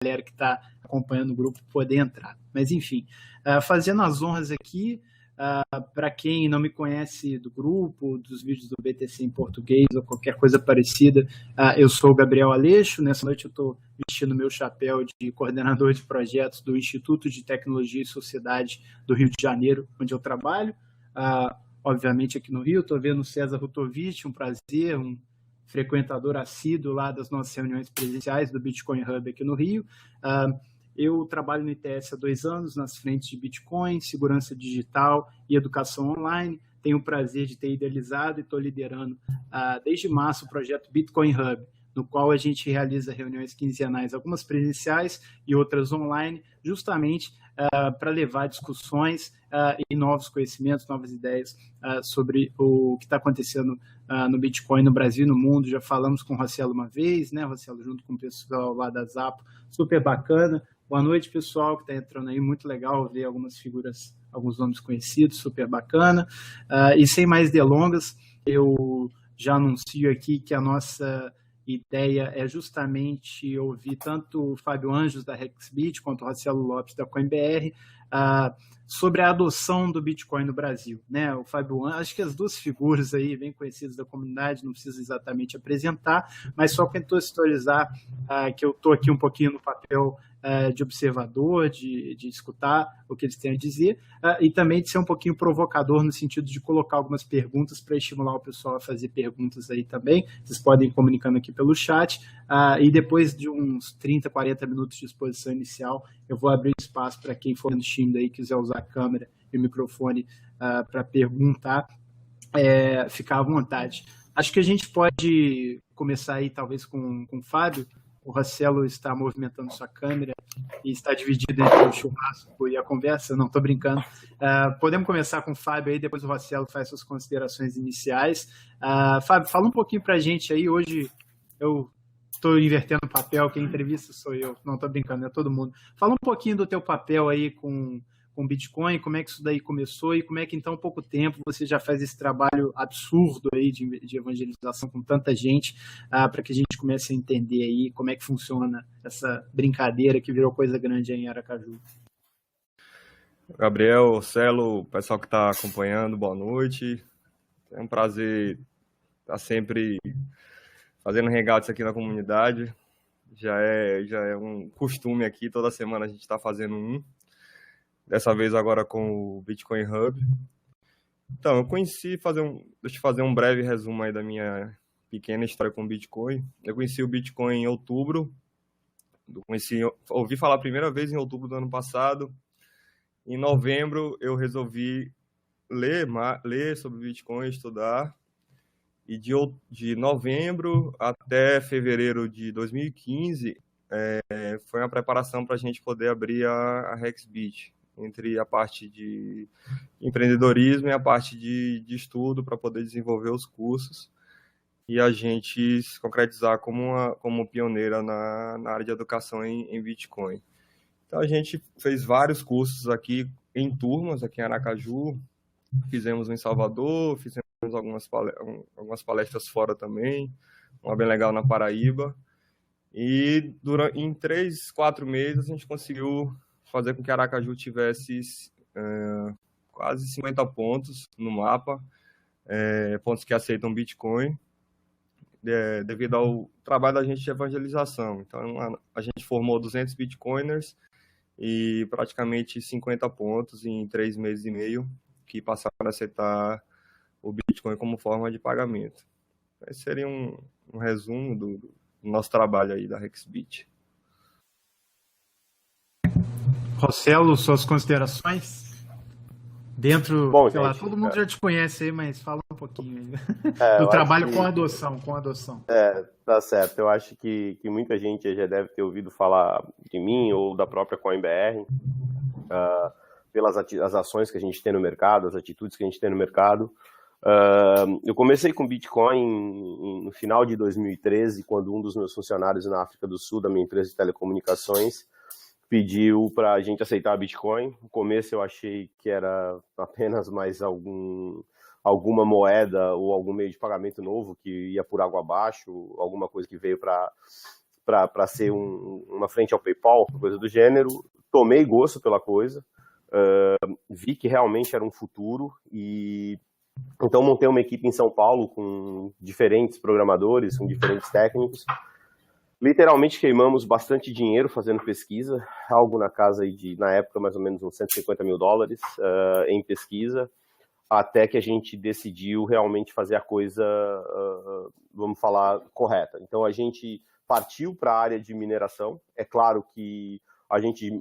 galera que está acompanhando o grupo poder entrar. Mas, enfim, fazendo as honras aqui, para quem não me conhece do grupo, dos vídeos do BTC em português ou qualquer coisa parecida, eu sou o Gabriel Aleixo. Nessa noite eu estou vestindo meu chapéu de coordenador de projetos do Instituto de Tecnologia e Sociedade do Rio de Janeiro, onde eu trabalho. Obviamente aqui no Rio, estou vendo o César Rutovich, um prazer, um frequentador assíduo lá das nossas reuniões presenciais do Bitcoin Hub aqui no Rio. Eu trabalho no ITS há 2 anos, nas frentes de Bitcoin, segurança digital e educação online. Tenho o prazer de ter idealizado e estou liderando desde março o projeto Bitcoin Hub, no qual a gente realiza reuniões quinzenais, algumas presenciais e outras online, justamente para levar discussões e novos conhecimentos, novas ideias sobre o que está acontecendo no Bitcoin no Brasil e no mundo. Já falamos com o Rossello uma vez, né, Rossello, junto com o pessoal lá da Zapo, super bacana. Boa noite, pessoal, que está entrando aí, muito legal ver algumas figuras, alguns nomes conhecidos, super bacana. E sem mais delongas, eu já anuncio aqui que a nossa ideia é justamente ouvir tanto o Fábio Anjos, da Hexbit, quanto o Rossello Lopes, da CoinBR, sobre a adoção do Bitcoin no Brasil, né? O Fábio Anjos, acho que as duas figuras aí, bem conhecidas da comunidade, não preciso exatamente apresentar, mas só contextualizar que eu estou aqui um pouquinho no papel de observador, de escutar o que eles têm a dizer, e também de ser um pouquinho provocador no sentido de colocar algumas perguntas para estimular o pessoal a fazer perguntas aí também. Vocês podem ir comunicando aqui pelo chat, e depois de uns 30, 40 minutos de exposição inicial, eu vou abrir espaço para quem for no time daí, quiser usar a câmera e o microfone para perguntar, ficar à vontade. Acho que a gente pode começar aí talvez com o Fábio. O Rossello está movimentando sua câmera e está dividido entre o churrasco e a conversa. Não, estou brincando. Podemos começar com o Fábio aí, depois o Rossello faz suas considerações iniciais. Fábio, fala um pouquinho para a gente aí. Hoje eu estou invertendo o papel, quem entrevista sou eu. Não, estou brincando, é todo mundo. Fala um pouquinho do teu papel aí com Bitcoin, como é que isso daí começou e como é que em tão pouco tempo você já faz esse trabalho absurdo aí de evangelização com tanta gente, para que a gente comece a entender aí como é que funciona essa brincadeira que virou coisa grande aí em Aracaju. Gabriel, Celo, pessoal que está acompanhando, boa noite. É um prazer estar sempre fazendo regatas aqui na comunidade. Já é um costume aqui, toda semana a gente está fazendo um. Dessa vez agora com o Bitcoin Hub. Então, eu conheci, deixa eu fazer um breve resumo aí da minha pequena história com o Bitcoin. Eu conheci o Bitcoin em outubro, ouvi falar a primeira vez em outubro do ano passado. Em novembro eu resolvi ler sobre o Bitcoin, estudar. E de novembro até fevereiro de 2015 foi uma preparação para a gente poder abrir a Hexbit, entre a parte de empreendedorismo e a parte de estudo para poder desenvolver os cursos e a gente se concretizar como pioneira na área de educação em Bitcoin. Então, a gente fez vários cursos aqui em turmas, aqui em Aracaju, fizemos em Salvador, fizemos algumas palestras fora também, uma bem legal na Paraíba, e em 3, 4 meses a gente conseguiu fazer com que Aracaju tivesse quase 50 pontos no mapa, pontos que aceitam Bitcoin, devido ao trabalho da gente de evangelização. Então, a gente formou 200 Bitcoiners e praticamente 50 pontos em 3 meses e meio, que passaram a aceitar o Bitcoin como forma de pagamento. Esse seria um resumo do nosso trabalho aí da Hexbit. Rossello, suas considerações? Bom, sei lá, todo mundo já te conhece aí, mas fala um pouquinho aí do trabalho com adoção. Tá certo. Eu acho que muita gente já deve ter ouvido falar de mim ou da própria CoinBR, pelas as ações que a gente tem no mercado, as atitudes que a gente tem no mercado. Eu comecei com Bitcoin no final de 2013, quando um dos meus funcionários na África do Sul, da minha empresa de telecomunicações, pediu para a gente aceitar Bitcoin. No começo eu achei que era apenas mais alguma moeda ou algum meio de pagamento novo que ia por água abaixo, alguma coisa que veio para para ser uma frente ao PayPal, coisa do gênero. Tomei gosto pela coisa, vi que realmente era um futuro e então montei uma equipe em São Paulo com diferentes programadores, com diferentes técnicos. Literalmente queimamos bastante dinheiro fazendo pesquisa, algo na casa de, na época, mais ou menos uns $150 mil em pesquisa, até que a gente decidiu realmente fazer a coisa, vamos falar, correta. Então a gente partiu para a área de mineração. É claro que a gente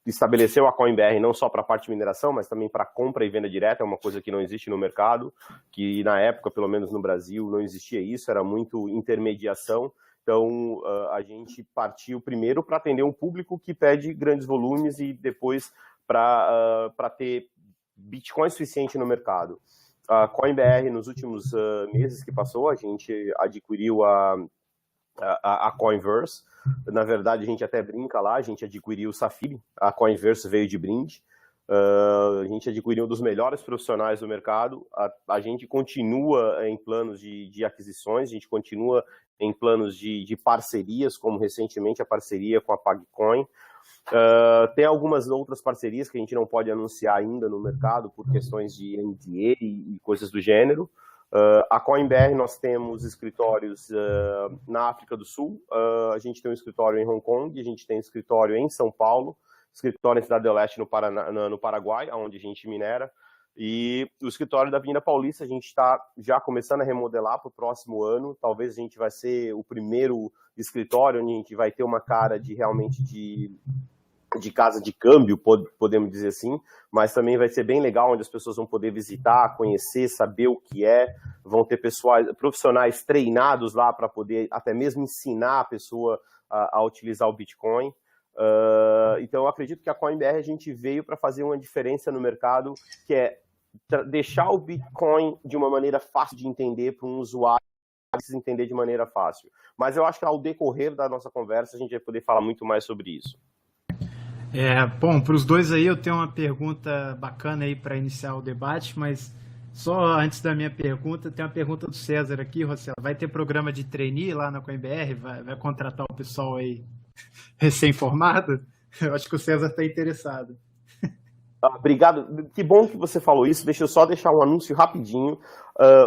estabeleceu a CoinBR não só para a parte de mineração, mas também para compra e venda direta, é uma coisa que não existe no mercado, que na época, pelo menos no Brasil, não existia isso, era muito intermediação. Então, a gente partiu primeiro para atender um público que pede grandes volumes e depois para ter Bitcoin suficiente no mercado. A CoinBR, nos últimos meses que passou, a gente adquiriu a Coinverse. Na verdade, a gente até brinca lá, a gente adquiriu o Safiri, a Coinverse veio de brinde. A gente adquiriu um dos melhores profissionais do mercado. A gente continua em planos de aquisições, a gente continua em planos de parcerias, como recentemente a parceria com a PagCoin. Tem algumas outras parcerias que a gente não pode anunciar ainda no mercado por questões de NDA e coisas do gênero. A CoinBR, nós temos escritórios na África do Sul, a gente tem um escritório em Hong Kong, a gente tem um escritório em São Paulo, escritório em Cidade do Leste no Paraguai, onde a gente minera, e o escritório da Avenida Paulista a gente está já começando a remodelar para o próximo ano. Talvez a gente vai ser o primeiro escritório onde a gente vai ter uma cara de realmente de casa de câmbio, podemos dizer assim, mas também vai ser bem legal, onde as pessoas vão poder visitar, conhecer, saber o que é, vão ter profissionais treinados lá para poder até mesmo ensinar a pessoa a utilizar o Bitcoin. Então eu acredito que a CoinBR a gente veio para fazer uma diferença no mercado, que é deixar o Bitcoin de uma maneira fácil de entender para um usuário entender de maneira fácil. Mas eu acho que ao decorrer da nossa conversa a gente vai poder falar muito mais sobre isso. Bom, para os dois aí eu tenho uma pergunta bacana aí para iniciar o debate, mas só antes da minha pergunta, tem uma pergunta do César aqui, Rossello. Vai ter programa de trainee lá na CoinBR? Vai contratar o pessoal aí recém-formado? Eu acho que o César está interessado. Obrigado, que bom que você falou isso. Deixa eu só deixar um anúncio rapidinho.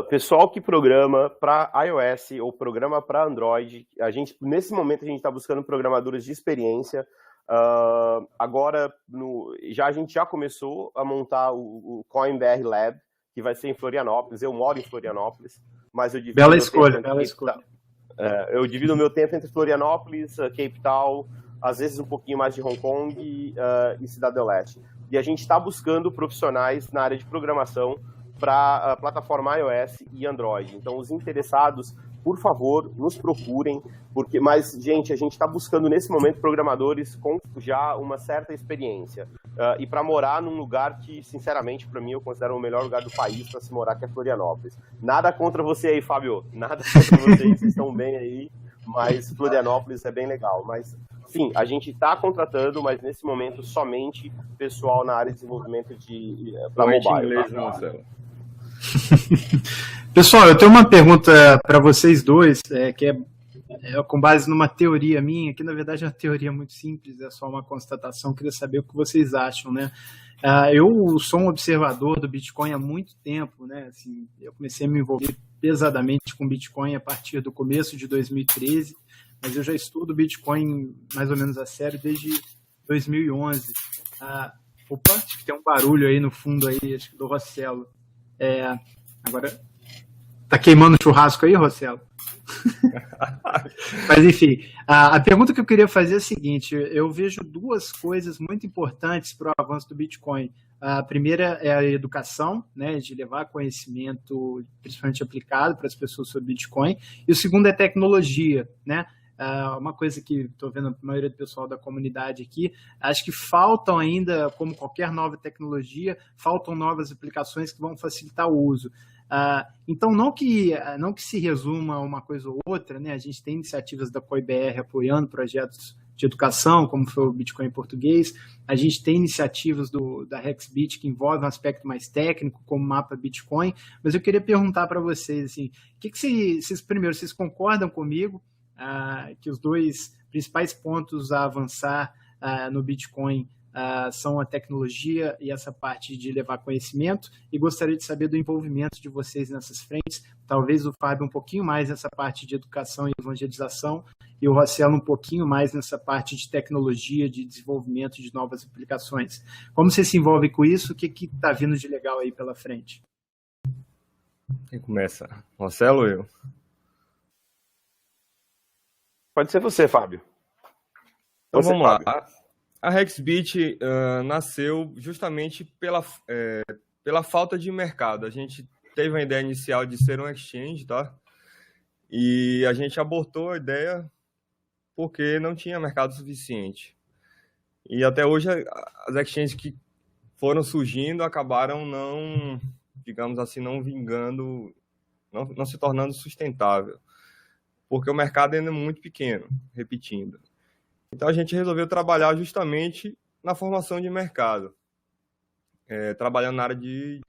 Pessoal que programa para iOS ou programa para Android, nesse momento a gente está buscando programadores de experiência. Agora, a gente já começou a montar o CoinBR Lab, que vai ser em Florianópolis. Eu moro em Florianópolis, mas eu divido bela escolha. Eu divido o meu tempo entre Florianópolis, Cape Town, às vezes um pouquinho mais de Hong Kong e Cidade do Leste. E a gente está buscando profissionais na área de programação para a plataforma iOS e Android. Então, os interessados, por favor, nos procurem, mas, gente, a gente está buscando nesse momento programadores com já uma certa experiência. E para morar num lugar que, sinceramente, para mim, eu considero o melhor lugar do país para se morar, que é Florianópolis. Nada contra você aí, Fábio. Nada contra vocês estão bem aí, mas Florianópolis é bem legal. Mas, sim, a gente está contratando, mas nesse momento somente pessoal na área de desenvolvimento para mobile. Inglês, Marcelo. Pessoal, eu tenho uma pergunta para vocês dois, que é com base numa teoria minha, que na verdade é uma teoria muito simples, é só uma constatação, queria saber o que vocês acham, né? Eu sou um observador do Bitcoin há muito tempo, né? Assim, eu comecei a me envolver pesadamente com Bitcoin a partir do começo de 2013, mas eu já estudo Bitcoin mais ou menos a sério desde 2011. Opa, acho que tem um barulho aí no fundo aí, acho que do Rossello. Agora, tá queimando churrasco aí, Rossello? Mas enfim, a pergunta que eu queria fazer é a seguinte: eu vejo duas coisas muito importantes para o avanço do Bitcoin. A primeira é a educação, né, de levar conhecimento, principalmente aplicado para as pessoas sobre Bitcoin, e o segundo é tecnologia, né? Uma coisa que estou vendo a maioria do pessoal da comunidade aqui, acho que faltam ainda, como qualquer nova tecnologia, faltam novas aplicações que vão facilitar o uso. Então, não que se resuma a uma coisa ou outra, né? A gente tem iniciativas da CoinBR apoiando projetos de educação, como foi o Bitcoin em português. A gente tem iniciativas da Hexbit que envolvem um aspecto mais técnico, como o mapa Bitcoin. Mas eu queria perguntar para vocês, assim, vocês concordam comigo que os dois principais pontos a avançar no Bitcoin são a tecnologia e essa parte de levar conhecimento, e gostaria de saber do envolvimento de vocês nessas frentes, talvez o Fábio um pouquinho mais nessa parte de educação e evangelização, e o Rossello um pouquinho mais nessa parte de tecnologia, de desenvolvimento de novas aplicações. Como você se envolve com isso? O que está vindo de legal aí pela frente? Quem começa? Rossello ou eu? Pode ser você, Fábio. Então vamos lá. A Hexbit nasceu justamente pela falta de mercado. A gente teve a ideia inicial de ser um exchange, tá? E a gente abortou a ideia porque não tinha mercado suficiente. E até hoje as exchanges que foram surgindo acabaram não, digamos assim, não vingando, não se tornando sustentável, porque o mercado ainda é muito pequeno, repetindo. Então a gente resolveu trabalhar justamente na formação de mercado, trabalhando na área de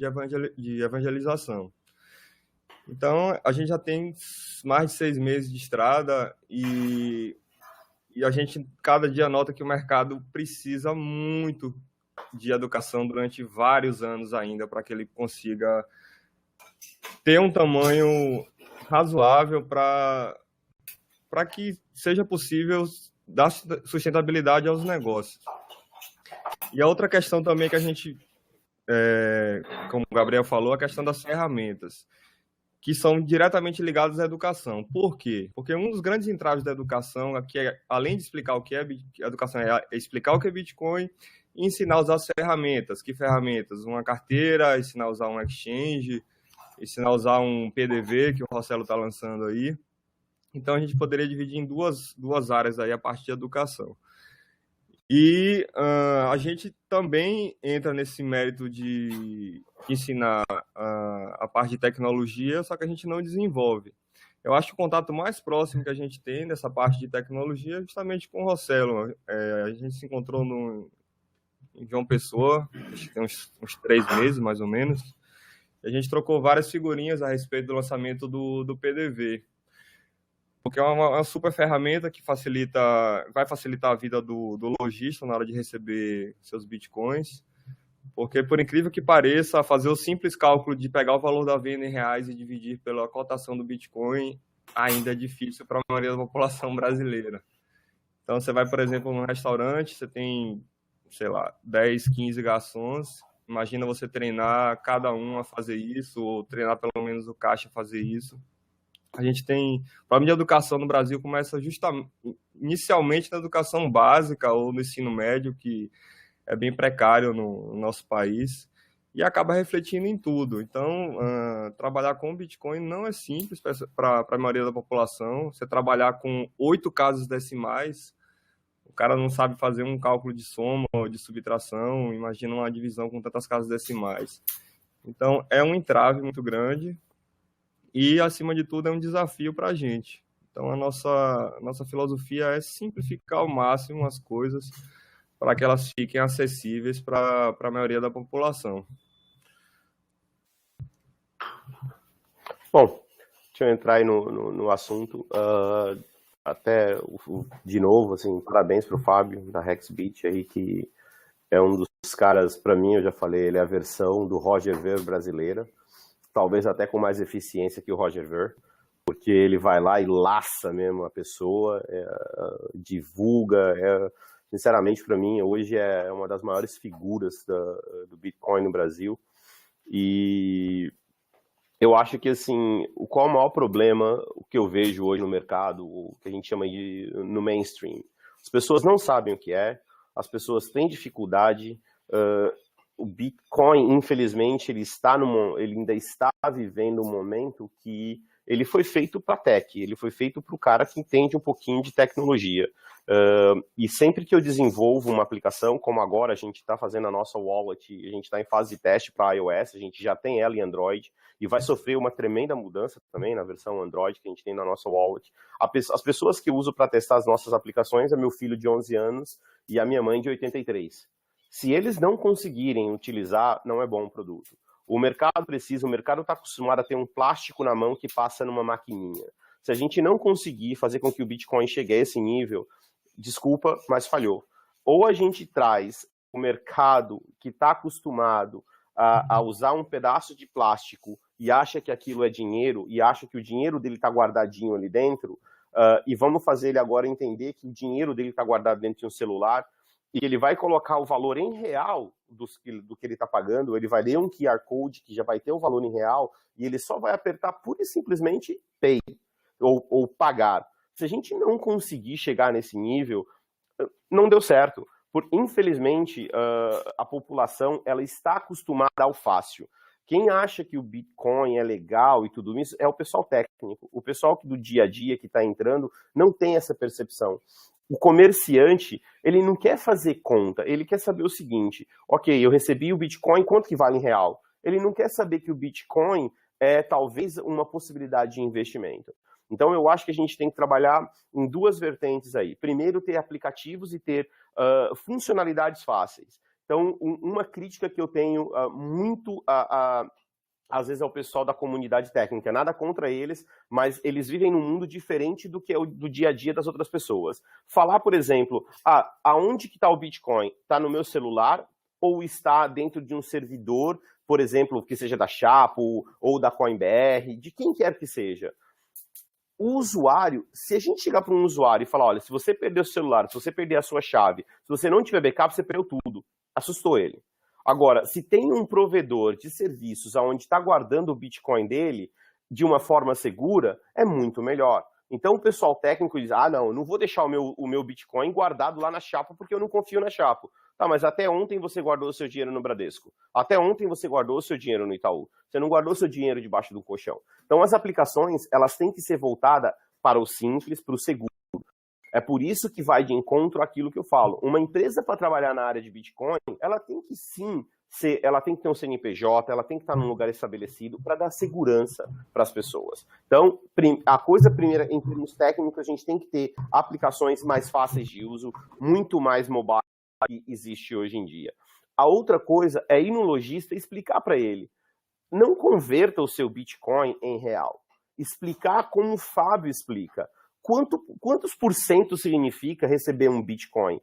evangelização. Então a gente já tem mais de 6 meses de estrada e a gente cada dia nota que o mercado precisa muito de educação durante vários anos ainda para que ele consiga ter um tamanho razoável para que seja possível dar sustentabilidade aos negócios. E a outra questão também que a gente, como o Gabriel falou, a questão das ferramentas, que são diretamente ligadas à educação. Por quê? Porque um dos grandes entraves da educação, aqui além de explicar o que é educação, é explicar o que é Bitcoin e ensinar a usar as ferramentas. Que ferramentas? Uma carteira, ensinar a usar um exchange, ensinar a usar um PDV, que o Rossello está lançando aí. Então, a gente poderia dividir em duas áreas aí a parte de educação. E a gente também entra nesse mérito de ensinar a parte de tecnologia, só que a gente não desenvolve. Eu acho que o contato mais próximo que a gente tem dessa parte de tecnologia é justamente com o Rossello. A gente se encontrou em João Pessoa, acho que tem uns 3 meses, mais ou menos. E a gente trocou várias figurinhas a respeito do lançamento do PDV. Porque é uma super ferramenta que vai facilitar a vida do lojista na hora de receber seus bitcoins. Porque, por incrível que pareça, fazer o simples cálculo de pegar o valor da venda em reais e dividir pela cotação do Bitcoin ainda é difícil para a maioria da população brasileira. Então, você vai, por exemplo, num restaurante, você tem, sei lá, 10, 15 garçons. Imagina você treinar cada um a fazer isso, ou treinar pelo menos o caixa a fazer isso. A gente tem... O problema de educação no Brasil começa inicialmente na educação básica ou no ensino médio, que é bem precário no nosso país, e acaba refletindo em tudo. Então, trabalhar com Bitcoin não é simples para a maioria da população. Você trabalhar com 8 casas decimais, o cara não sabe fazer um cálculo de soma ou de subtração, imagina uma divisão com tantas casas decimais. Então, é um entrave muito grande e, acima de tudo, é um desafio para a gente. Então, a nossa filosofia é simplificar ao máximo as coisas para que elas fiquem acessíveis para a maioria da população. Bom, deixa eu entrar aí no assunto. De novo, assim, parabéns para o Fábio, da Hexbit, aí, que é um dos caras, para mim, eu já falei, ele é a versão do Roger Ver brasileira, talvez até com mais eficiência que o Roger Ver, porque ele vai lá e laça mesmo a pessoa, divulga, sinceramente, para mim, hoje é uma das maiores figuras do Bitcoin no Brasil. E eu acho que, assim, qual é o maior problema, o que eu vejo hoje no mercado, o que a gente chama no mainstream? As pessoas não sabem o que é, as pessoas têm dificuldade. O Bitcoin, infelizmente, ele ainda está vivendo um momento que ele foi feito para tech, ele foi feito para o cara que entende um pouquinho de tecnologia. E sempre que eu desenvolvo uma aplicação, como agora a gente está fazendo a nossa wallet, a gente está em fase de teste para iOS, a gente já tem ela em Android, e vai sofrer uma tremenda mudança também na versão Android que a gente tem na nossa wallet. As pessoas que eu uso para testar as nossas aplicações é meu filho de 11 anos e a minha mãe de 83. Se eles não conseguirem utilizar, não é bom o produto. O mercado está acostumado a ter um plástico na mão que passa numa maquininha. Se a gente não conseguir fazer com que o Bitcoin chegue a esse nível, desculpa, mas falhou. Ou a gente traz o mercado que está acostumado a usar um pedaço de plástico e acha que aquilo é dinheiro, e acha que o dinheiro dele está guardadinho ali dentro, e vamos fazer ele agora entender que o dinheiro dele está guardado dentro de um celular, e ele vai colocar o valor em real do que ele está pagando, ele vai ler um QR Code que já vai ter o valor em real, e ele só vai apertar pura e simplesmente Pay, ou pagar. Se a gente não conseguir chegar nesse nível, não deu certo. Infelizmente, a população ela está acostumada ao fácil. Quem acha que o Bitcoin é legal e tudo isso é o pessoal técnico. O pessoal do dia a dia que está entrando não tem essa percepção. O comerciante, ele não quer fazer conta, ele quer saber o seguinte: ok, eu recebi o Bitcoin, quanto que vale em real? Ele não quer saber que o Bitcoin é talvez uma possibilidade de investimento. Então, eu acho que a gente tem que trabalhar em duas vertentes aí. Primeiro, ter aplicativos e ter funcionalidades fáceis. Então, uma crítica que eu tenho muito, às vezes, ao pessoal da comunidade técnica, nada contra eles, mas eles vivem num mundo diferente do que é do dia a dia das outras pessoas. Falar, por exemplo, aonde que está o Bitcoin? Está no meu celular ou está dentro de um servidor, por exemplo, que seja da Chapo ou da CoinBR, de quem quer que seja? O usuário, se a gente chegar para um usuário e falar, olha, se você perder o celular, se você perder a sua chave, se você não tiver backup, você perdeu tudo. Assustou ele. Agora, se tem um provedor de serviços onde está guardando o Bitcoin dele de uma forma segura, é muito melhor. Então o pessoal técnico diz, não, eu não vou deixar o meu Bitcoin guardado lá na Chapo porque eu não confio na Chapo. Tá, mas até ontem você guardou o seu dinheiro no Bradesco. Até ontem você guardou o seu dinheiro no Itaú. Você não guardou o seu dinheiro debaixo do colchão. Então as aplicações, elas têm que ser voltadas para o simples, para o seguro. É por isso que vai de encontro àquilo que eu falo. Uma empresa para trabalhar na área de Bitcoin, ela tem que sim ela tem que ter um CNPJ, ela tem que estar num lugar estabelecido para dar segurança para as pessoas. Então, a coisa primeira, em termos técnicos, a gente tem que ter aplicações mais fáceis de uso, muito mais mobile que existe hoje em dia. A outra coisa é ir no lojista e explicar para ele. Não converta o seu Bitcoin em real. Explicar como o Fábio explica. Quantos por cento significa receber um Bitcoin?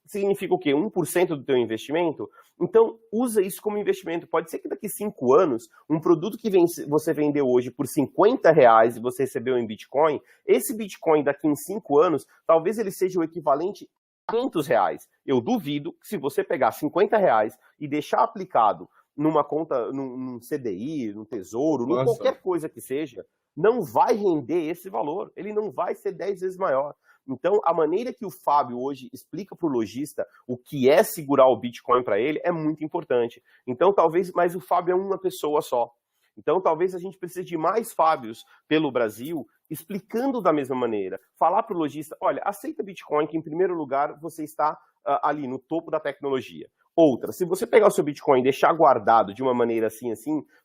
Significa o quê? 1% do teu investimento? Então, usa isso como investimento. Pode ser que daqui 5 anos, um produto que você vendeu hoje por R$50 e você recebeu em Bitcoin, esse Bitcoin daqui em 5 anos, talvez ele seja o equivalente a R$500. Eu duvido que se você pegar R$50 e deixar aplicado numa conta, num CDI, no Tesouro, em qualquer coisa que seja, não vai render esse valor. Ele não vai ser 10 vezes maior. Então, a maneira que o Fábio hoje explica para o lojista o que é segurar o Bitcoin para ele é muito importante. Então, talvez, mas o Fábio é uma pessoa só. Então, talvez a gente precise de mais Fábios pelo Brasil, explicando da mesma maneira. Falar para o lojista, olha, aceita Bitcoin, que em primeiro lugar você está ali no topo da tecnologia. Outra, se você pegar o seu Bitcoin e deixar guardado de uma maneira assim,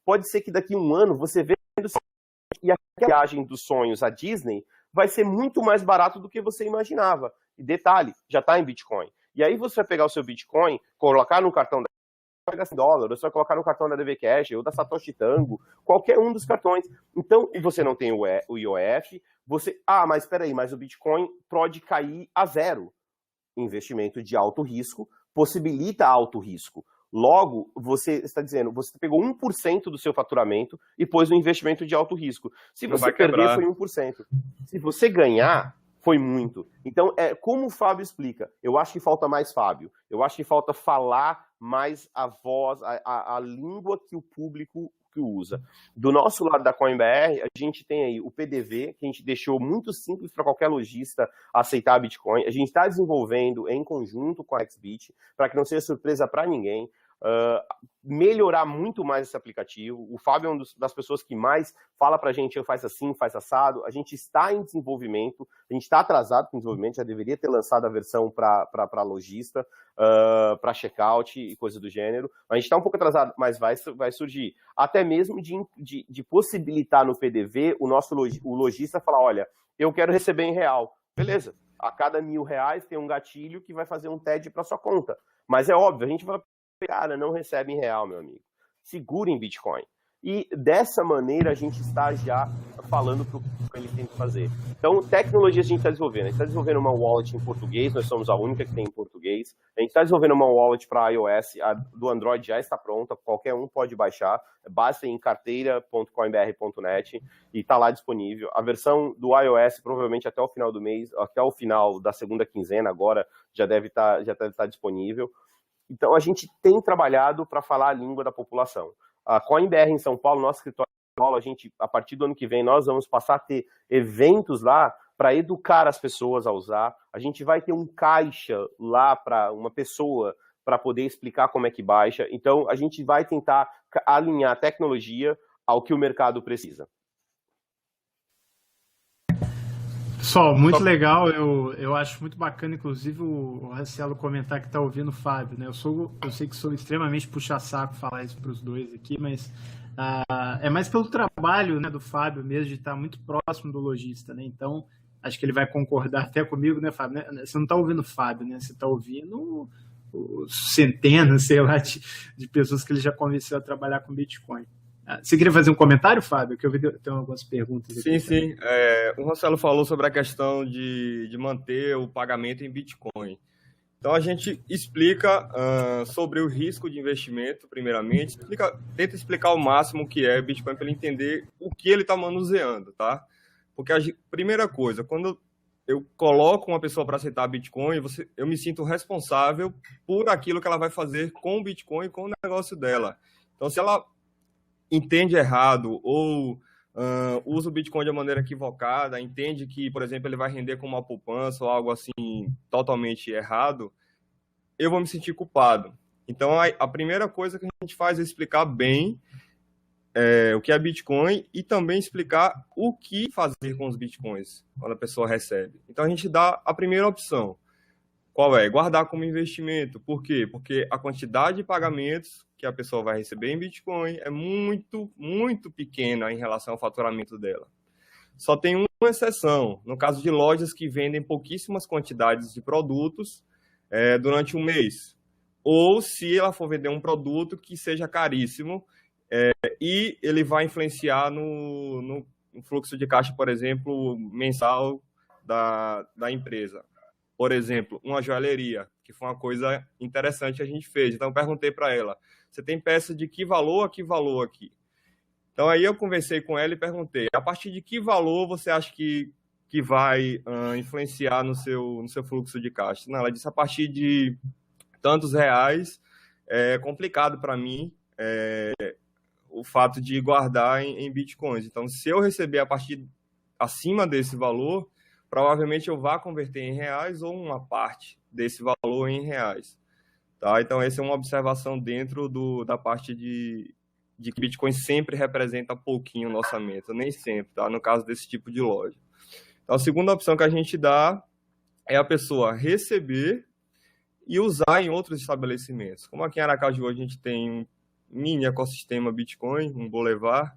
pode ser que daqui a um ano você venda e a viagem dos sonhos à Disney vai ser muito mais barato do que você imaginava. E detalhe, já está em Bitcoin. E aí você vai pegar o seu Bitcoin, colocar no cartão da $100, você vai colocar no cartão da DV Cash ou da Satoshi Tango, qualquer um dos cartões. Então, você não tem o IOF, mas espera aí, mas o Bitcoin pode cair a zero. Investimento de alto risco possibilita alto risco. Logo, você está dizendo, você pegou 1% do seu faturamento e pôs um investimento de alto risco. Se você perder, foi 1%. Se você ganhar, foi muito. Então, como o Fábio explica, eu acho que falta mais Fábio. Eu acho que falta falar mais a voz, a língua que o público que usa. Do nosso lado da CoinBR, a gente tem aí o PDV, que a gente deixou muito simples para qualquer lojista aceitar Bitcoin. A gente está desenvolvendo em conjunto com a XBit, para que não seja surpresa para ninguém. Melhorar muito mais esse aplicativo. O Fábio é uma das pessoas que mais fala pra gente, faz assim, faz assado. A gente está em desenvolvimento, a gente está atrasado com o desenvolvimento, já deveria ter lançado a versão para lojista, para checkout e coisa do gênero. A gente está um pouco atrasado, mas vai surgir. Até mesmo de possibilitar no PDV o lojista falar, olha, eu quero receber em real. Beleza, a cada R$1.000 tem um gatilho que vai fazer um TED para sua conta. Mas é óbvio, a gente vai cara, não recebe em real, meu amigo. Segura em Bitcoin. e dessa maneira a gente está já falando para o que ele tem que fazer. Então, tecnologia a gente está desenvolvendo. A gente está desenvolvendo uma wallet em português, nós somos a única que tem em português. A gente está desenvolvendo uma wallet para iOS, a do Android já está pronta, qualquer um pode baixar, basta ir em carteira.coinbr.net e está lá disponível. A versão do iOS, provavelmente até o final do mês, até o final da segunda quinzena agora, já deve estar disponível. Então, a gente tem trabalhado para falar a língua da população. A CoinBR em São Paulo, nosso escritório em São Paulo, a gente, a partir do ano que vem, nós vamos passar a ter eventos lá para educar as pessoas a usar. A gente vai ter um caixa lá para uma pessoa para poder explicar como é que baixa. Então, a gente vai tentar alinhar a tecnologia ao que o mercado precisa. Pessoal, muito legal, eu acho muito bacana, inclusive, o Marcelo comentar que está ouvindo o Fábio, né? Eu sei que sou extremamente puxa-saco falar isso para os dois aqui, mas é mais pelo trabalho, né, do Fábio mesmo, de estar muito próximo do lojista, né? Então, acho que ele vai concordar até comigo, né, Fábio? Você não está ouvindo o Fábio, né? Você está ouvindo centenas, sei lá, de pessoas que ele já convenceu a trabalhar com Bitcoin. Você queria fazer um comentário, Fábio? Que eu vi que tem algumas perguntas aqui. Sim. O Marcelo falou sobre a questão de manter o pagamento em Bitcoin. Então, a gente explica sobre o risco de investimento, primeiramente. Tenta explicar ao máximo o que é Bitcoin para ele entender o que ele está manuseando, tá? Porque a primeira coisa, quando eu coloco uma pessoa para aceitar Bitcoin, eu me sinto responsável por aquilo que ela vai fazer com o Bitcoin e com o negócio dela. Então, se ela entende errado ou usa o Bitcoin de maneira equivocada, entende que, por exemplo, ele vai render como uma poupança ou algo assim totalmente errado, eu vou me sentir culpado. Então, a primeira coisa que a gente faz é explicar bem o que é Bitcoin e também explicar o que fazer com os Bitcoins quando a pessoa recebe. Então, a gente dá a primeira opção. Qual é? Guardar como investimento. Por quê? Porque a quantidade de pagamentos que a pessoa vai receber em Bitcoin é muito, muito pequena em relação ao faturamento dela. Só tem uma exceção, no caso de lojas que vendem pouquíssimas quantidades de produtos durante um mês. Ou se ela for vender um produto que seja caríssimo e ele vai influenciar no fluxo de caixa, por exemplo, mensal da empresa. Por exemplo, uma joalheria, que foi uma coisa interessante que a gente fez. Então, eu perguntei para ela, você tem peça de que valor a que valor aqui? Então, aí eu conversei com ela e perguntei, a partir de que valor você acha que vai influenciar no seu fluxo de caixa? Não, ela disse, a partir de tantos reais, é complicado para mim o fato de guardar em bitcoins. Então, se eu receber acima desse valor, provavelmente eu vá converter em reais ou uma parte desse valor em reais. Tá? Então, essa é uma observação dentro da parte de que Bitcoin sempre representa pouquinho no orçamento, nem sempre, tá? No caso desse tipo de loja. Então, a segunda opção que a gente dá é a pessoa receber e usar em outros estabelecimentos. Como aqui em Aracaju a gente tem um mini ecossistema Bitcoin, um Boulevard,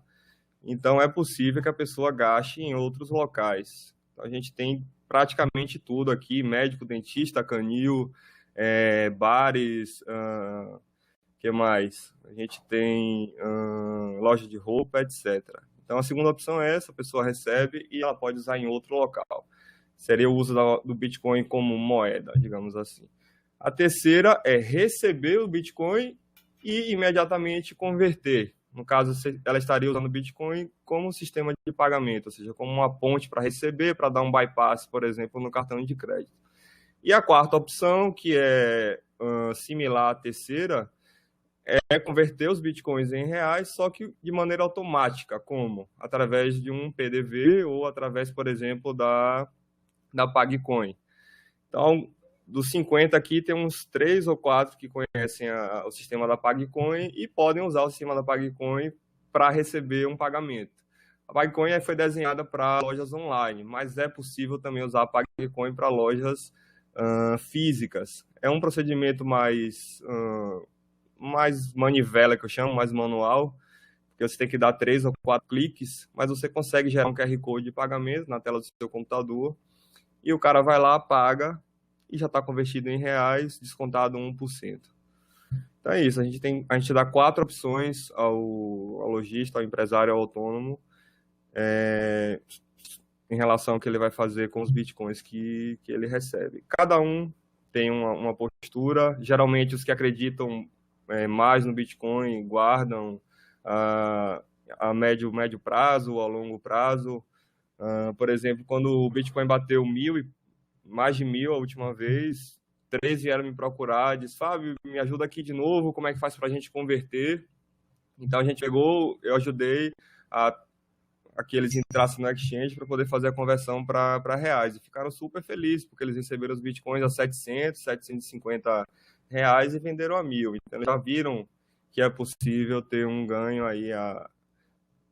então é possível que a pessoa gaste em outros locais. A gente tem praticamente tudo aqui, médico, dentista, canil, bares, que mais? A gente tem loja de roupa, etc. Então, a segunda opção é essa, a pessoa recebe e ela pode usar em outro local. Seria o uso do Bitcoin como moeda, digamos assim. A terceira é receber o Bitcoin e imediatamente converter. No caso, ela estaria usando o Bitcoin como sistema de pagamento, ou seja, como uma ponte para receber, para dar um bypass, por exemplo, no cartão de crédito. E a quarta opção, que é similar à terceira, é converter os Bitcoins em reais, só que de maneira automática. Como? Através de um PDV ou através, por exemplo, da PagCoin. Então, dos 50 aqui, tem uns 3 ou 4 que conhecem o sistema da PagCoin e podem usar o sistema da PagCoin para receber um pagamento. A PagCoin foi desenhada para lojas online, mas é possível também usar a PagCoin para lojas físicas. É um procedimento mais manivela, que eu chamo, mais manual, porque você tem que dar 3 ou 4 cliques, mas você consegue gerar um QR Code de pagamento na tela do seu computador e o cara vai lá, paga e já está convertido em reais, descontado 1%. Então é isso, a gente dá 4 opções ao lojista, ao empresário, ao autônomo, em relação ao que ele vai fazer com os bitcoins que ele recebe. Cada um tem uma postura, geralmente os que acreditam mais no Bitcoin guardam a médio prazo ou a longo prazo. Por exemplo, quando o Bitcoin bateu mais de 1.000 a última vez, 3 vieram me procurar, disse, Fábio, me ajuda aqui de novo, como é que faz para a gente converter? Então a gente pegou, eu ajudei a que eles entrassem no exchange para poder fazer a conversão para reais. E ficaram super felizes, porque eles receberam os bitcoins a 700, 750 reais e venderam a 1.000. Então eles já viram que é possível ter um ganho aí,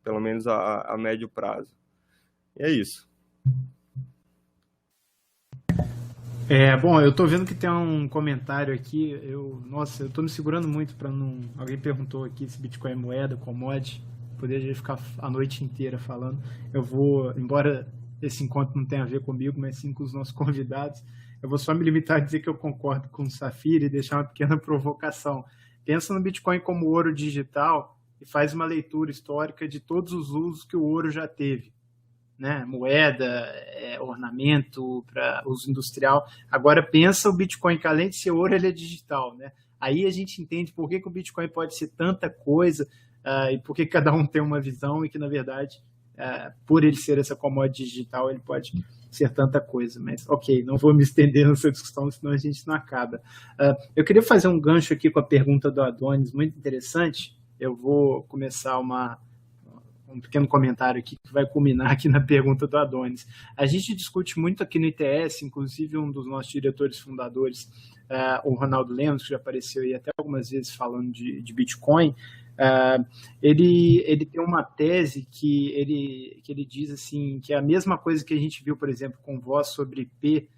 pelo menos a médio prazo. E é isso. Bom, eu tô vendo que tem um comentário aqui. Eu tô me segurando muito para não. Alguém perguntou aqui se Bitcoin é moeda, commodity. Poderia ficar a noite inteira falando. Eu vou, embora esse encontro não tenha a ver comigo, mas sim com os nossos convidados, eu vou só me limitar a dizer que eu concordo com o Safir e deixar uma pequena provocação. Pensa no Bitcoin como ouro digital e faz uma leitura histórica de todos os usos que o ouro já teve. Né? Moeda, ornamento para uso industrial. Agora pensa o Bitcoin, que além de ser ouro, ele é digital. Né? Aí a gente entende por que o Bitcoin pode ser tanta coisa e por que cada um tem uma visão e que, na verdade, por ele ser essa commodity digital, ele pode ser tanta coisa. Mas, ok, não vou me estender nessa discussão, senão a gente não acaba. Eu queria fazer um gancho aqui com a pergunta do Adonis, muito interessante. Eu vou começar um pequeno comentário aqui que vai culminar aqui na pergunta do Adonis. A gente discute muito aqui no ITS, inclusive um dos nossos diretores fundadores, o Ronaldo Lemos, que já apareceu aí até algumas vezes falando de Bitcoin, ele tem uma tese que ele diz assim, que é a mesma coisa que a gente viu, por exemplo, com voz sobre IP,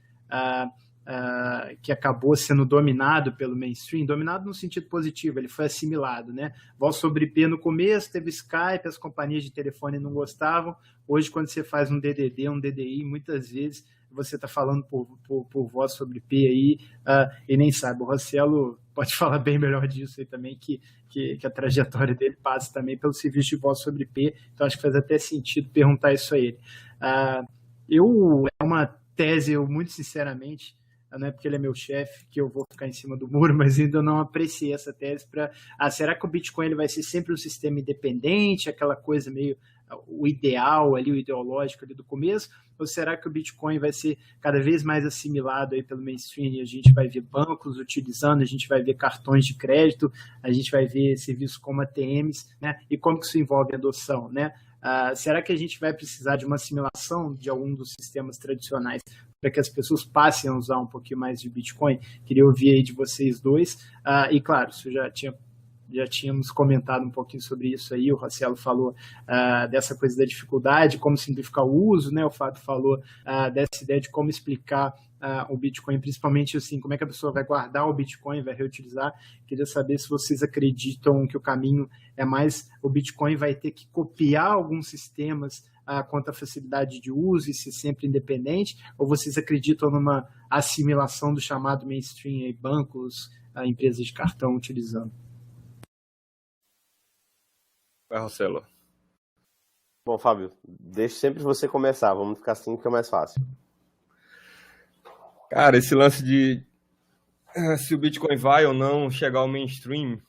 que acabou sendo dominado pelo mainstream, dominado no sentido positivo, ele foi assimilado, né? Voz sobre IP no começo, teve Skype, as companhias de telefone não gostavam, hoje quando você faz um DDD, um DDI, muitas vezes você está falando por voz sobre IP aí, e nem sabe, o Rossello pode falar bem melhor disso aí também, que a trajetória dele passa também pelo serviço de voz sobre IP, então acho que faz até sentido perguntar isso a ele. É uma tese, eu muito sinceramente, não é porque ele é meu chefe que eu vou ficar em cima do muro, mas ainda não apreciei essa tese para... será que o Bitcoin ele vai ser sempre um sistema independente, aquela coisa meio o ideal ali, o ideológico ali do começo, ou será que o Bitcoin vai ser cada vez mais assimilado aí pelo mainstream e a gente vai ver bancos utilizando, a gente vai ver cartões de crédito, a gente vai ver serviços como ATMs, né? E como que isso envolve adoção, né? Será que a gente vai precisar de uma assimilação de algum dos sistemas tradicionais para que as pessoas passem a usar um pouquinho mais de Bitcoin? Queria ouvir aí de vocês dois. E claro, isso já tínhamos comentado um pouquinho sobre isso aí, o Rossello falou dessa coisa da dificuldade, como simplificar o uso, né? O Fábio falou dessa ideia de como explicar o Bitcoin, principalmente assim, como é que a pessoa vai guardar o Bitcoin, vai reutilizar. Queria saber se vocês acreditam que o caminho é mais, o Bitcoin vai ter que copiar alguns sistemas quanto à facilidade de uso e ser sempre independente, ou vocês acreditam numa assimilação do chamado mainstream, aí, bancos, empresas de cartão utilizando? Rossello. Bom, Fábio, deixe sempre você começar, vamos ficar assim que é mais fácil. Cara, esse lance de se o Bitcoin vai ou não chegar ao mainstream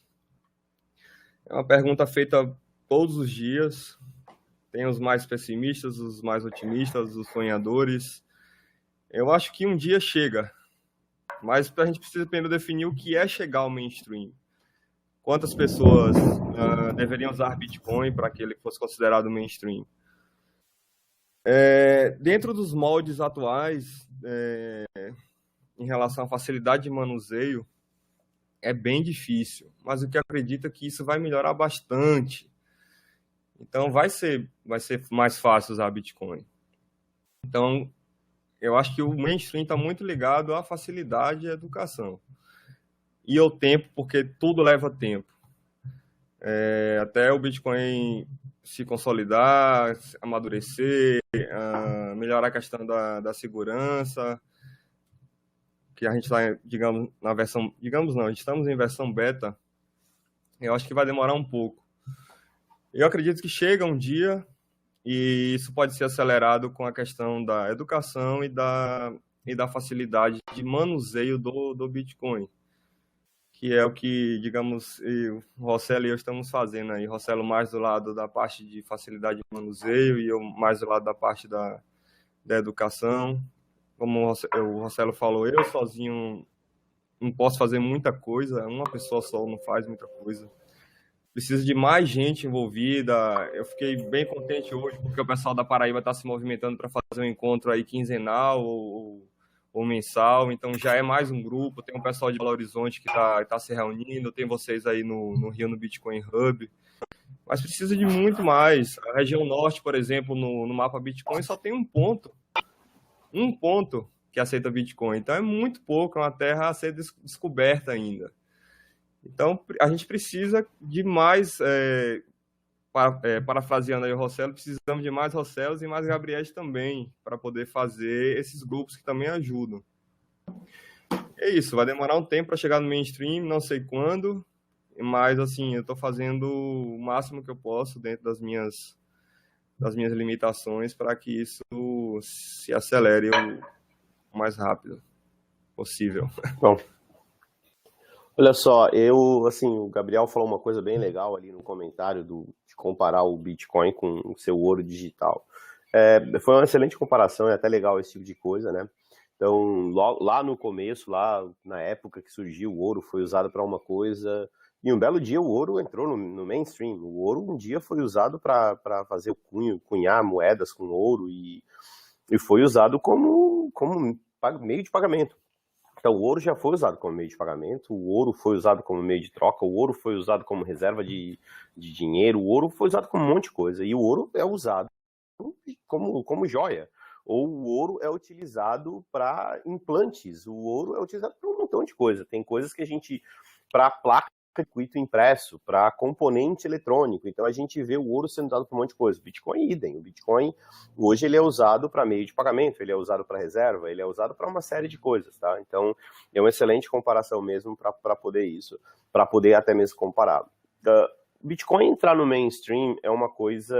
é uma pergunta feita todos os dias. Tem os mais pessimistas, os mais otimistas, os sonhadores. Eu acho que um dia chega, mas a gente precisa primeiro definir o que é chegar ao mainstream. Quantas pessoas deveriam usar Bitcoin para que ele fosse considerado mainstream? Dentro dos moldes atuais, em relação à facilidade de manuseio, é bem difícil, mas o que acredito é que isso vai melhorar bastante. Então, vai ser mais fácil usar Bitcoin. Então, eu acho que o mainstream está muito ligado à facilidade e à educação. E ao tempo, porque tudo leva tempo. Até o Bitcoin se consolidar, amadurecer, melhorar a questão da segurança, que a gente está, a gente estamos em versão beta Eu acho que vai demorar um pouco. Eu acredito que chega um dia e isso pode ser acelerado com a questão da educação e da facilidade de manuseio do Bitcoin, que é o que, digamos, o Rossello e eu estamos fazendo aí. Rossello mais do lado da parte de facilidade de manuseio e eu mais do lado da parte da educação. Como o Rossello falou, eu sozinho não posso fazer muita coisa, uma pessoa só não faz muita coisa. Precisa de mais gente envolvida. Eu fiquei bem contente hoje porque o pessoal da Paraíba está se movimentando para fazer um encontro aí quinzenal ou mensal, então já é mais um grupo. Tem um pessoal de Belo Horizonte que tá se reunindo, tem vocês aí no Rio, no Bitcoin Hub, mas precisa de muito mais. A região norte, por exemplo, no mapa Bitcoin só tem um ponto que aceita Bitcoin, então é muito pouco, é uma terra a ser descoberta ainda. Então a gente precisa de mais, parafraseando aí o Rossello, precisamos de mais Rossellos e mais Gabriéis também, para poder fazer esses grupos que também ajudam. É isso, vai demorar um tempo para chegar no mainstream, não sei quando, mas assim, eu estou fazendo o máximo que eu posso dentro das minhas limitações para que isso se acelere o mais rápido possível. Bom, olha só, o Gabriel falou uma coisa bem legal ali no comentário de comparar o Bitcoin com o seu ouro digital. Foi uma excelente comparação, é até legal esse tipo de coisa, né? Então, lá no começo, lá na época que surgiu, o ouro foi usado para uma coisa, e um belo dia o ouro entrou no mainstream. O ouro um dia foi usado para fazer cunhar moedas com ouro e foi usado como meio de pagamento. Então, o ouro já foi usado como meio de pagamento, o ouro foi usado como meio de troca, o ouro foi usado como reserva de dinheiro, o ouro foi usado como um monte de coisa. E o ouro é usado como joia. Ou o ouro é utilizado para implantes, o ouro é utilizado para um montão de coisa. Tem coisas que a gente, para placa de circuito impresso, para componente eletrônico. Então a gente vê o ouro sendo usado para um monte de coisa. O Bitcoin idem. O Bitcoin hoje ele é usado para meio de pagamento, ele é usado para reserva, ele é usado para uma série de coisas, tá? Então é uma excelente comparação mesmo para poder até mesmo comparar. Bitcoin entrar no mainstream é uma coisa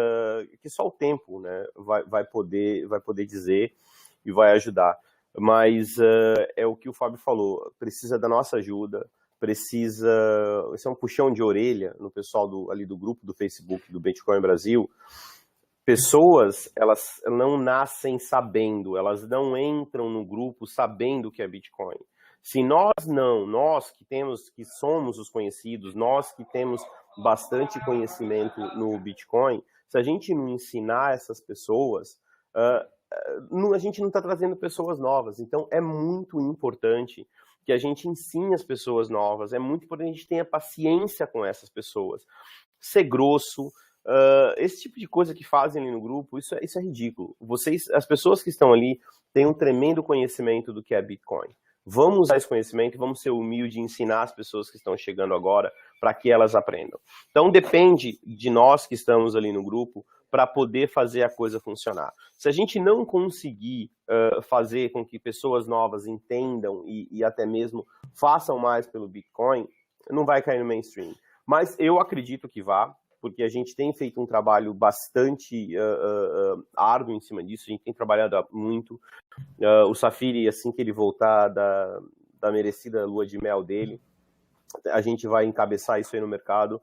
que só o tempo, né, vai poder dizer e vai ajudar. Mas é o que o Fábio falou, precisa da nossa ajuda, precisa... Esse é um puxão de orelha no pessoal ali do grupo do Facebook do Bitcoin Brasil. Pessoas, elas não nascem sabendo, elas não entram no grupo sabendo o que é Bitcoin. Se nós que somos os conhecidos, nós que temos bastante conhecimento no Bitcoin, se a gente não ensinar essas pessoas, a gente não está trazendo pessoas novas. Então é muito importante que a gente ensine as pessoas novas, é muito importante que a gente tenha paciência com essas pessoas. Ser grosso, esse tipo de coisa que fazem ali no grupo, isso é ridículo. As pessoas que estão ali têm um tremendo conhecimento do que é Bitcoin. Vamos usar esse conhecimento, vamos ser humildes e ensinar as pessoas que estão chegando agora para que elas aprendam. Então depende de nós que estamos ali no grupo para poder fazer a coisa funcionar. Se a gente não conseguir fazer com que pessoas novas entendam e até mesmo façam mais pelo Bitcoin, não vai cair no mainstream. Mas eu acredito que vá, porque a gente tem feito um trabalho bastante árduo em cima disso, a gente tem trabalhado muito. O Safiri, assim que ele voltar da merecida lua de mel dele, a gente vai encabeçar isso aí no mercado.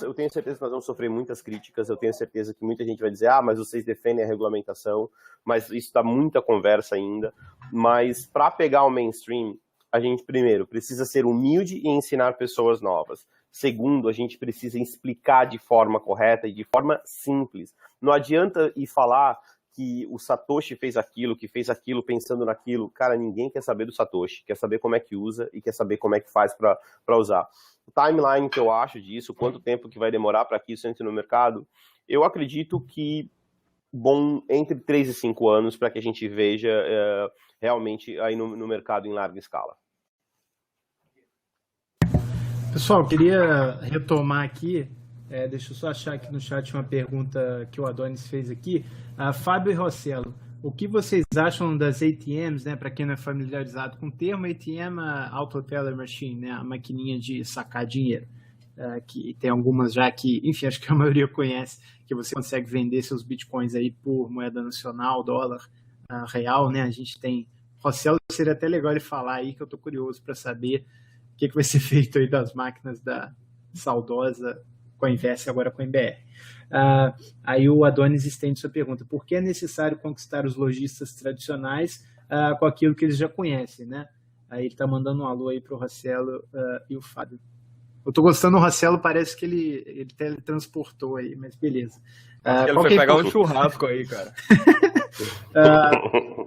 Eu tenho certeza que nós vamos sofrer muitas críticas, eu tenho certeza que muita gente vai dizer, mas vocês defendem a regulamentação, mas isso dá muita conversa ainda. Mas para pegar o mainstream, a gente primeiro precisa ser humilde e ensinar pessoas novas. Segundo, a gente precisa explicar de forma correta e de forma simples. Não adianta ir falar que o Satoshi fez aquilo pensando naquilo. Cara, ninguém quer saber do Satoshi, quer saber como é que usa e quer saber como é que faz para usar. O timeline que eu acho disso, quanto tempo que vai demorar para que isso entre no mercado, eu acredito que entre 3 e 5 anos para que a gente veja realmente aí no mercado em larga escala. Pessoal, queria retomar aqui, deixa eu só achar aqui no chat uma pergunta que o Adonis fez aqui. Fábio e Rossello, o que vocês acham das ATMs, né? Para quem não é familiarizado com o termo, ATM, Auto Teller Machine, né? A maquininha de sacar dinheiro. que tem algumas já que, enfim, acho que a maioria conhece, que você consegue vender seus bitcoins aí por moeda nacional, dólar, real, né? A gente tem... Rossello, seria até legal ele falar aí, que eu estou curioso para saber o que vai ser feito aí das máquinas da saudosa Coinvest, agora Coinbr. Aí o Adonis estende sua pergunta: por que é necessário conquistar os lojistas tradicionais com aquilo que eles já conhecem, né? Aí ele está mandando um alô aí para o Rossello e o Fábio. Eu estou gostando do Rossello, parece que ele teletransportou aí, mas beleza. Acho que ele foi pegar um churrasco aí, cara.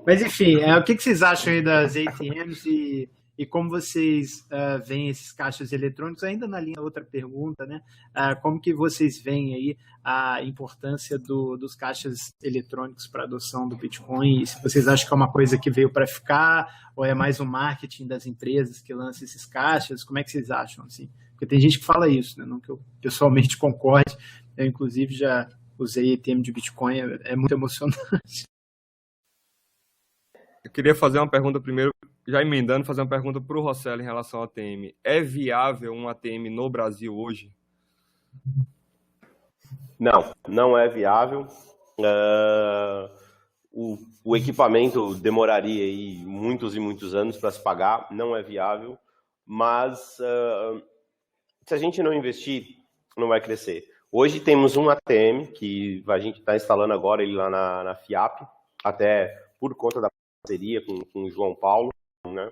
Mas enfim, o que vocês acham aí das ATMs e como vocês veem esses caixas eletrônicos? Ainda na linha, outra pergunta, né? Como que vocês veem aí a importância dos caixas eletrônicos para a adoção do Bitcoin? E se vocês acham que é uma coisa que veio para ficar ou é mais um marketing das empresas que lançam esses caixas? Como é que vocês acham, assim? Porque tem gente que fala isso, né? Não que eu pessoalmente concorde. Eu, inclusive, já usei ATM de Bitcoin, é muito emocionante. Eu queria fazer uma pergunta primeiro, já emendando, fazer uma pergunta para o Rossello em relação ao ATM. É viável um ATM no Brasil hoje? Não, não é viável. O equipamento demoraria aí muitos e muitos anos para se pagar, não é viável, mas se a gente não investir, não vai crescer. Hoje temos um ATM que a gente está instalando agora ele lá na FIAP, até por conta da parceria com o João Paulo, né?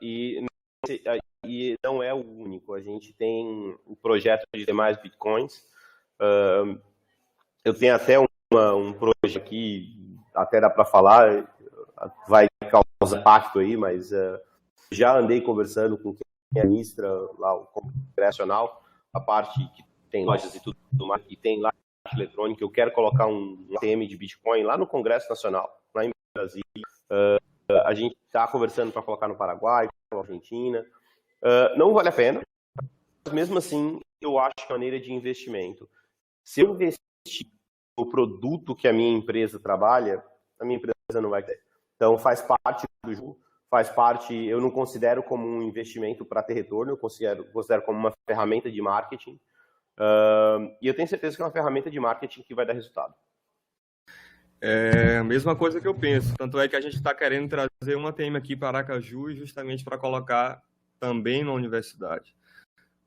E não é o único. A gente tem o projeto de ter mais bitcoins. Eu tenho até um projeto aqui, até dá para falar, vai causar impacto aí, mas já andei conversando com quem administra lá o Congresso Nacional, a parte que tem lojas e tudo mais, e tem lá eletrônica. Eu quero colocar um ATM de Bitcoin lá no Congresso Nacional, lá em Brasília. A gente está conversando para colocar no Paraguai, na Argentina. Não vale a pena, mas mesmo assim eu acho que é maneira de investimento. Se eu investir no produto que a minha empresa trabalha, a minha empresa não vai ter. Então faz parte do jogo, faz parte, eu não considero como um investimento para ter retorno, eu considero como uma ferramenta de marketing. E eu tenho certeza que é uma ferramenta de marketing que vai dar resultado. É a mesma coisa que eu penso. Tanto é que a gente está querendo trazer uma ATM aqui para Aracaju justamente para colocar também na universidade.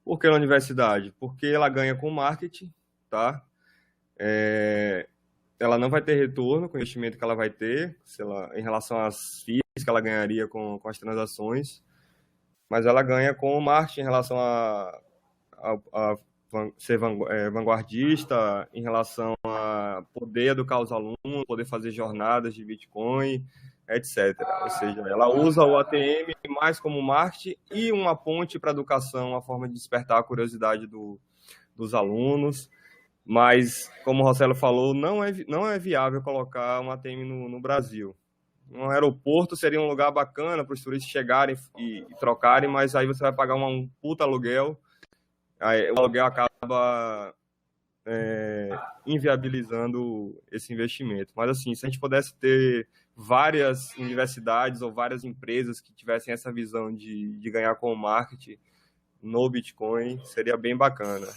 Por que na universidade? Porque ela ganha com marketing, tá? Ela não vai ter retorno com o investimento que ela vai ter, em relação às FIIs que ela ganharia com as transações, mas ela ganha com o marketing em relação a ser vanguardista, em relação a poder educar os alunos, poder fazer jornadas de Bitcoin, etc. Ou seja, ela usa o ATM mais como marketing e uma ponte para a educação, uma forma de despertar a curiosidade dos alunos. Mas, como o Rossello falou, não é viável colocar uma ATM no Brasil. Um aeroporto seria um lugar bacana para os turistas chegarem e trocarem, mas aí você vai pagar um puta aluguel. Aí o aluguel acaba inviabilizando esse investimento. Mas, assim, se a gente pudesse ter várias universidades ou várias empresas que tivessem essa visão de ganhar com o marketing no Bitcoin, seria bem bacana.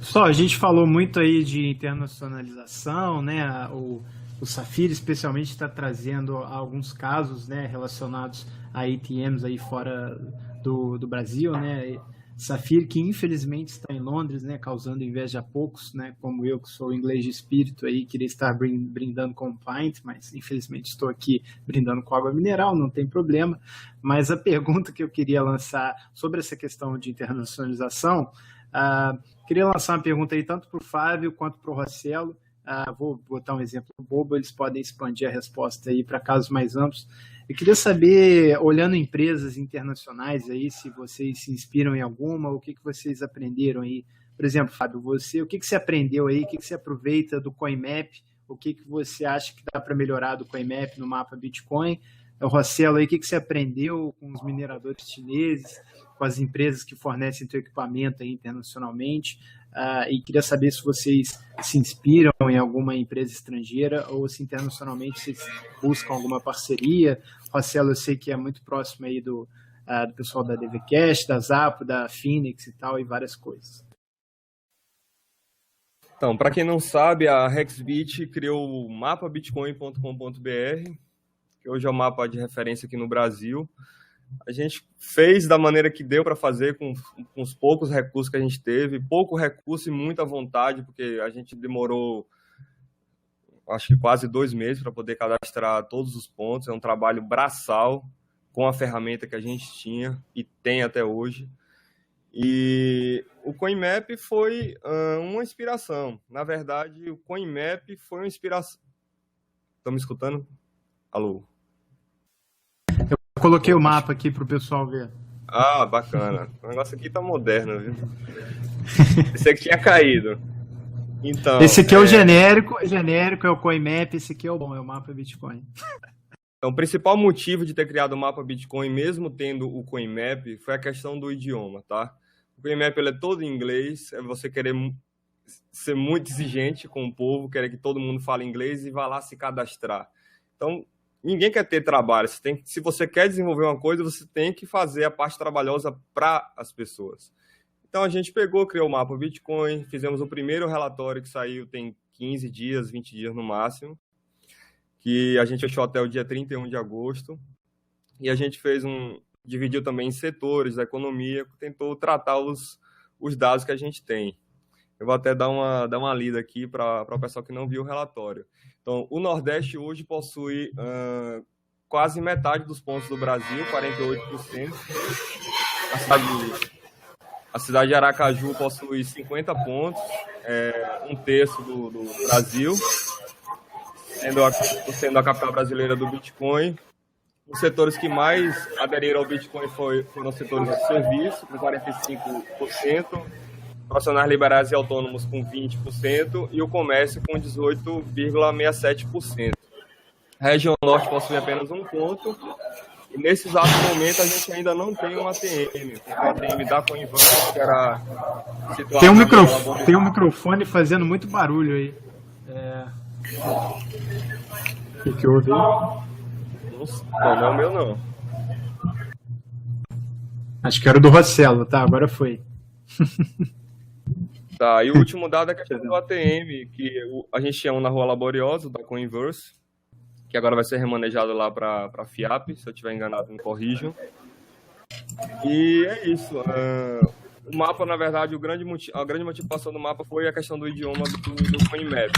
Só, a gente falou muito aí de internacionalização, né? O Safir, especialmente, está trazendo alguns casos, né, relacionados a ATMs aí fora do Brasil, né? Safir, que infelizmente está em Londres, né, causando inveja a poucos, né, como eu, que sou inglês de espírito aí, queria estar brindando com pint, mas infelizmente estou aqui brindando com água mineral, não tem problema. Mas a pergunta que eu queria lançar sobre essa questão de internacionalização, queria lançar uma pergunta aí tanto para o Fábio quanto para o Rossello. Vou botar um exemplo bobo, eles podem expandir a resposta aí para casos mais amplos. Eu queria saber, olhando empresas internacionais aí, se vocês se inspiram em alguma, o que vocês aprenderam aí. Por exemplo, Fábio, o que você aprendeu aí, o que você aproveita do CoinMap, o que você acha que dá para melhorar do CoinMap no mapa Bitcoin? O Rossello aí, o que você aprendeu com os mineradores chineses, com as empresas que fornecem teu equipamento aí internacionalmente? E queria saber se vocês se inspiram em alguma empresa estrangeira ou se internacionalmente vocês buscam alguma parceria. Rossello, eu sei que é muito próximo aí do pessoal da DVCast, da Zapo, da Phoenix e tal, e várias coisas. Então, para quem não sabe, a Hexbit criou o mapabitcoin.com.br, que hoje é o mapa de referência aqui no Brasil. A gente fez da maneira que deu para fazer, com os poucos recursos que a gente teve, pouco recurso e muita vontade, porque a gente demorou, acho que quase 2 meses para poder cadastrar todos os pontos. É um trabalho braçal com a ferramenta que a gente tinha e tem até hoje. E o CoinMap foi uma inspiração. Na verdade, o CoinMap foi uma inspiração. Estão me escutando? Alô? Eu coloquei o mapa aqui para o pessoal ver. Ah, bacana. O negócio aqui tá moderno, viu? Esse aqui tinha caído. Então, esse aqui é o genérico, é o CoinMap, esse aqui é o bom, é o mapa Bitcoin. Então, o principal motivo de ter criado o mapa Bitcoin, mesmo tendo o CoinMap, foi a questão do idioma, tá? O CoinMap ele é todo em inglês, é você querer ser muito exigente com o povo, querer que todo mundo fale inglês e vá lá se cadastrar. Então, ninguém quer ter trabalho. Se você quer desenvolver uma coisa, você tem que fazer a parte trabalhosa para as pessoas. Então, a gente criou o mapa Bitcoin, fizemos o primeiro relatório que saiu tem 15 dias, 20 dias no máximo, que a gente fechou até o dia 31 de agosto. E a gente dividiu também em setores da economia, tentou tratar os dados que a gente tem. Eu vou até dar uma lida aqui para o pessoal que não viu o relatório. Então, o Nordeste hoje possui quase metade dos pontos do Brasil, 48%. A cidade de Aracaju possui 50 pontos, 1/3 do Brasil, sendo a capital brasileira do Bitcoin. Os setores que mais aderiram ao Bitcoin foram os setores de serviço, com 45%, profissionais liberais e autônomos com 20% e o comércio com 18,67%. A região norte possui apenas 1 ponto e nesse exato momento a gente ainda não tem um ATM. O ATM da Coinverse, que era situado... Tem um microfone fazendo muito barulho aí. O que houve? Não é o meu, não. Acho que era o do Rossello, tá? Agora foi. Tá, e o último dado é a questão do ATM, que a gente tinha um na Rua Laboriosa, da Coinverse, que agora vai ser remanejado lá para a FIAP, se eu estiver enganado, me corrijam. E é isso. O mapa, na verdade, a grande motivação do mapa foi a questão do idioma do CoinMap.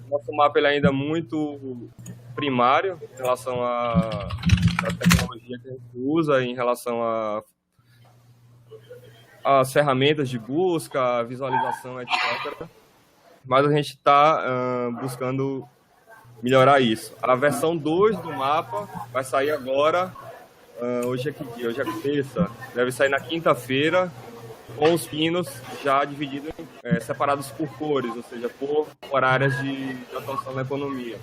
Nosso mapa ele ainda é muito primário em relação à tecnologia que a gente usa, em relação às ferramentas de busca, visualização, etc. Mas a gente está buscando melhorar isso. A versão 2 do mapa vai sair agora. Hoje é que dia? Hoje é terça. Deve sair na quinta-feira, com os pinos já divididos, separados por cores, ou seja, por horários de atuação na economia.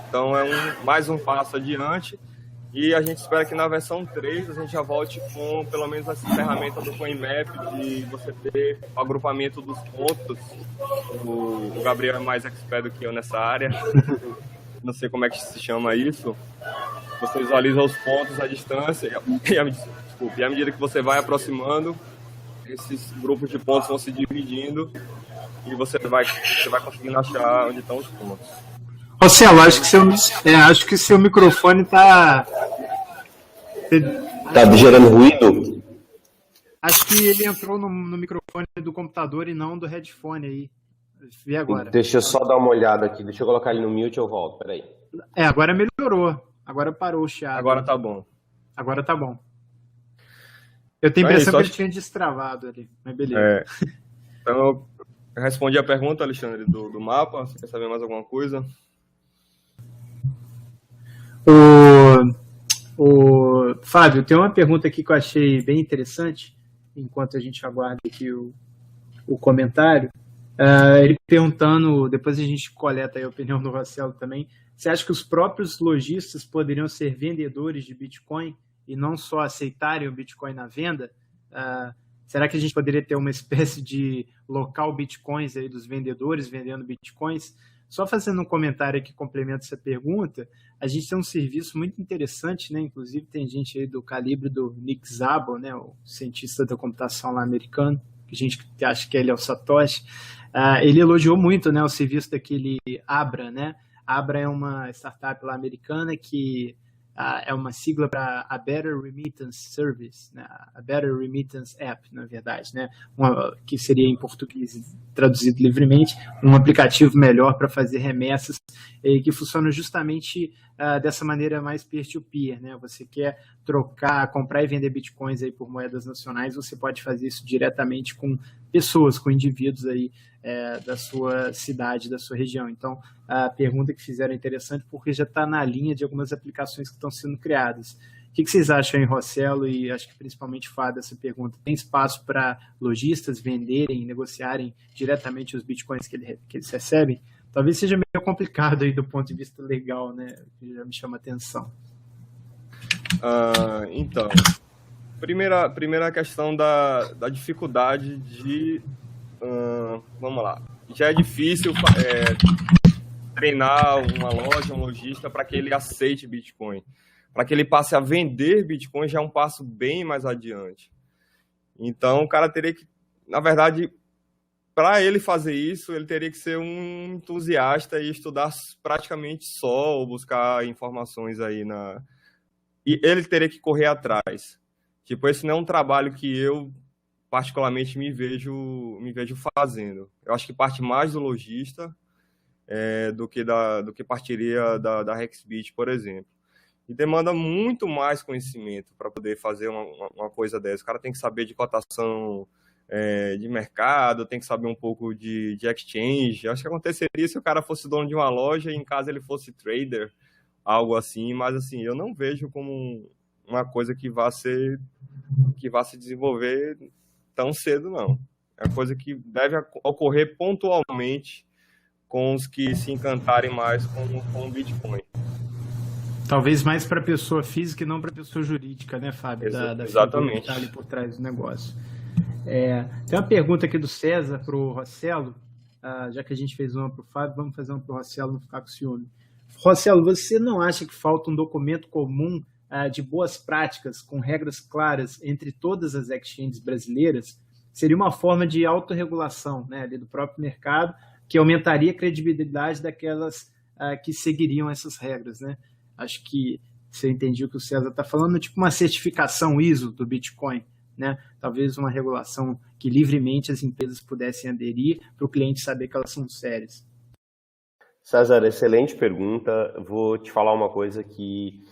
Então é mais um passo adiante e a gente espera que na versão 3 a gente já volte com pelo menos essa ferramenta do CoinMap de você ter o agrupamento dos pontos. O Gabriel é mais expert do que eu nessa área, não sei como é que se chama isso. Você visualiza os pontos à distância e à medida que você vai aproximando, esses grupos de pontos vão se dividindo e você vai conseguindo achar onde estão os pontos. Rossello, acho que seu microfone tá gerando ruído? Acho que ele entrou no microfone do computador e não do headphone aí. Vê agora. Deixa eu só dar uma olhada aqui. Deixa eu colocar ele no mute e eu volto. Peraí. Agora melhorou. Agora parou o chiado. Agora tá bom. Agora tá bom. Eu tenho a impressão que ele tinha destravado ali, mas beleza. Então, eu respondi a pergunta, Alexandre, do mapa. Você quer saber mais alguma coisa? Fábio, tem uma pergunta aqui que eu achei bem interessante, enquanto a gente aguarda aqui o comentário. Ele perguntando, depois a gente coleta aí a opinião do Rossello também, você acha que os próprios lojistas poderiam ser vendedores de Bitcoin e não só aceitarem o Bitcoin na venda? Será que a gente poderia ter uma espécie de local Bitcoins aí dos vendedores vendendo Bitcoins? Só fazendo um comentário que complementa essa pergunta, a gente tem um serviço muito interessante, né? Inclusive tem gente aí do calibre do Nick Szabo, né? O cientista da computação lá americano, que a gente acha que ele é o Satoshi. Ele elogiou muito, né, o serviço daquele Abra, né? Abra é uma startup lá americana que é uma sigla para a Better Remittance Service, né? A Better Remittance App, na verdade, né? Que seria em português traduzido livremente, um aplicativo melhor para fazer remessas, que funciona justamente dessa maneira mais peer-to-peer, né? Você quer comprar e vender bitcoins aí por moedas nacionais, você pode fazer isso diretamente com pessoas, com indivíduos aí da sua cidade, da sua região. Então, a pergunta que fizeram é interessante porque já está na linha de algumas aplicações que estão sendo criadas. O que vocês acham, Rossello, e acho que principalmente Fábio, dessa pergunta? Tem espaço para lojistas venderem, negociarem diretamente os bitcoins que eles recebem? Talvez seja meio complicado aí do ponto de vista legal, né? Já me chama a atenção. Então, primeira questão da dificuldade de... vamos lá. Já é difícil treinar uma loja, um lojista, para que ele aceite Bitcoin. Para que ele passe a vender Bitcoin já é um passo bem mais adiante. Então, o cara teria que, na verdade, para ele fazer isso, ele teria que ser um entusiasta e estudar praticamente só, ou buscar informações aí E ele teria que correr atrás. Tipo, esse não é um trabalho que eu particularmente me vejo fazendo. Eu acho que parte mais do lojista do que partiria da Hexbit, por exemplo. E demanda muito mais conhecimento para poder fazer uma coisa dessa. O cara tem que saber de cotação de mercado, tem que saber um pouco de exchange. Acho que aconteceria se o cara fosse dono de uma loja e em casa ele fosse trader, algo assim. Mas assim, eu não vejo como uma coisa que vá se desenvolver tão cedo, não. É uma coisa que deve ocorrer pontualmente com os que se encantarem mais com o Bitcoin. Talvez mais para pessoa física e não para pessoa jurídica, né, Fábio? Exatamente. Que está ali por trás do negócio. Tem uma pergunta aqui do César para o Rossello. Já que a gente fez uma para o Fábio, vamos fazer uma para o Rossello, não ficar com ciúme. Rossello, você não acha que falta um documento comum de boas práticas, com regras claras entre todas as exchanges brasileiras? Seria uma forma de autorregulação, né, ali do próprio mercado, que aumentaria a credibilidade daquelas que seguiriam essas regras, né? Acho que você entendeu o que o César está falando, tipo uma certificação ISO do Bitcoin, né? Talvez uma regulação que livremente as empresas pudessem aderir para o cliente saber que elas são sérias. César, excelente pergunta. Vou te falar uma coisa que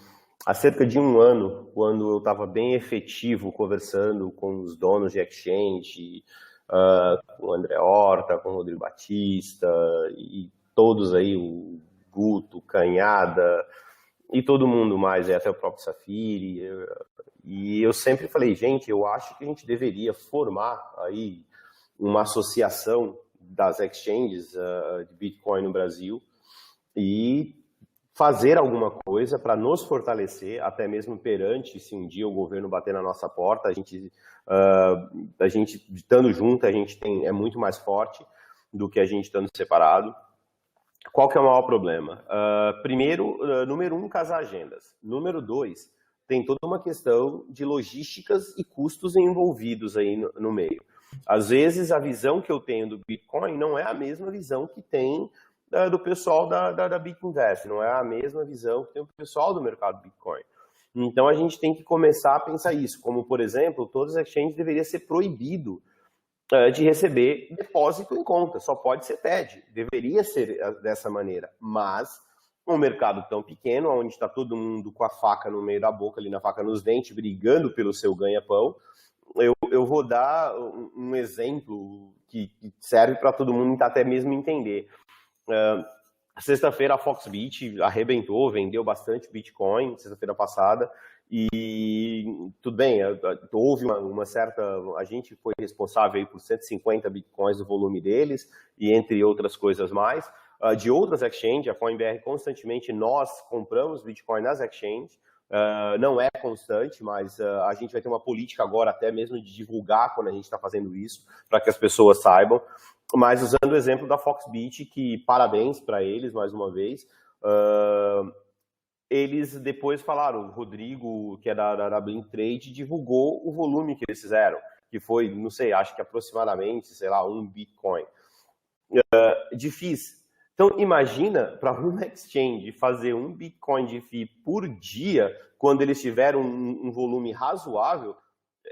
há cerca de um ano, quando eu estava bem efetivo conversando com os donos de exchange, com o André Horta, com o Rodrigo Batista e todos aí, o Guto, Canhada e todo mundo mais, até o próprio Safiri, e eu sempre falei, gente, eu acho que a gente deveria formar aí uma associação das exchanges de Bitcoin no Brasil e fazer alguma coisa para nos fortalecer, até mesmo perante, se um dia o governo bater na nossa porta, a gente estando junto, a gente é muito mais forte do que a gente estando separado. Qual que é o maior problema? Primeiro, número 1, casar agendas. Número 2, tem toda uma questão de logísticas e custos envolvidos aí no meio. Às vezes, a visão que eu tenho do Bitcoin não é a mesma visão que tem do pessoal da BitInvest, não é a mesma visão que tem o pessoal do mercado Bitcoin. Então, a gente tem que começar a pensar isso, como, por exemplo, todos os exchanges deveriam ser proibido de receber depósito em conta, só pode ser TED, deveria ser dessa maneira, mas um mercado tão pequeno, onde está todo mundo com a faca no meio da boca, ali na faca nos dentes, brigando pelo seu ganha-pão, eu vou dar um exemplo que serve para todo mundo até mesmo entender. Sexta-feira a Foxbit arrebentou, vendeu bastante Bitcoin, sexta-feira passada, e tudo bem, houve uma certa... A gente foi responsável aí por 150 Bitcoins do volume deles, e entre outras coisas mais. De outras exchanges, a CoinBR constantemente, nós compramos Bitcoin nas exchanges, Não é constante, mas a gente vai ter uma política agora até mesmo de divulgar quando a gente está fazendo isso, para que as pessoas saibam. Mas usando o exemplo da Foxbit, que parabéns para eles mais uma vez, eles depois falaram, o Rodrigo, que é da Blink Trade, divulgou o volume que eles fizeram, que foi, não sei, acho que aproximadamente, sei lá, 1 Bitcoin. Difícil. Então, imagina para uma exchange fazer 1 Bitcoin de FII por dia, quando eles tiveram um volume razoável,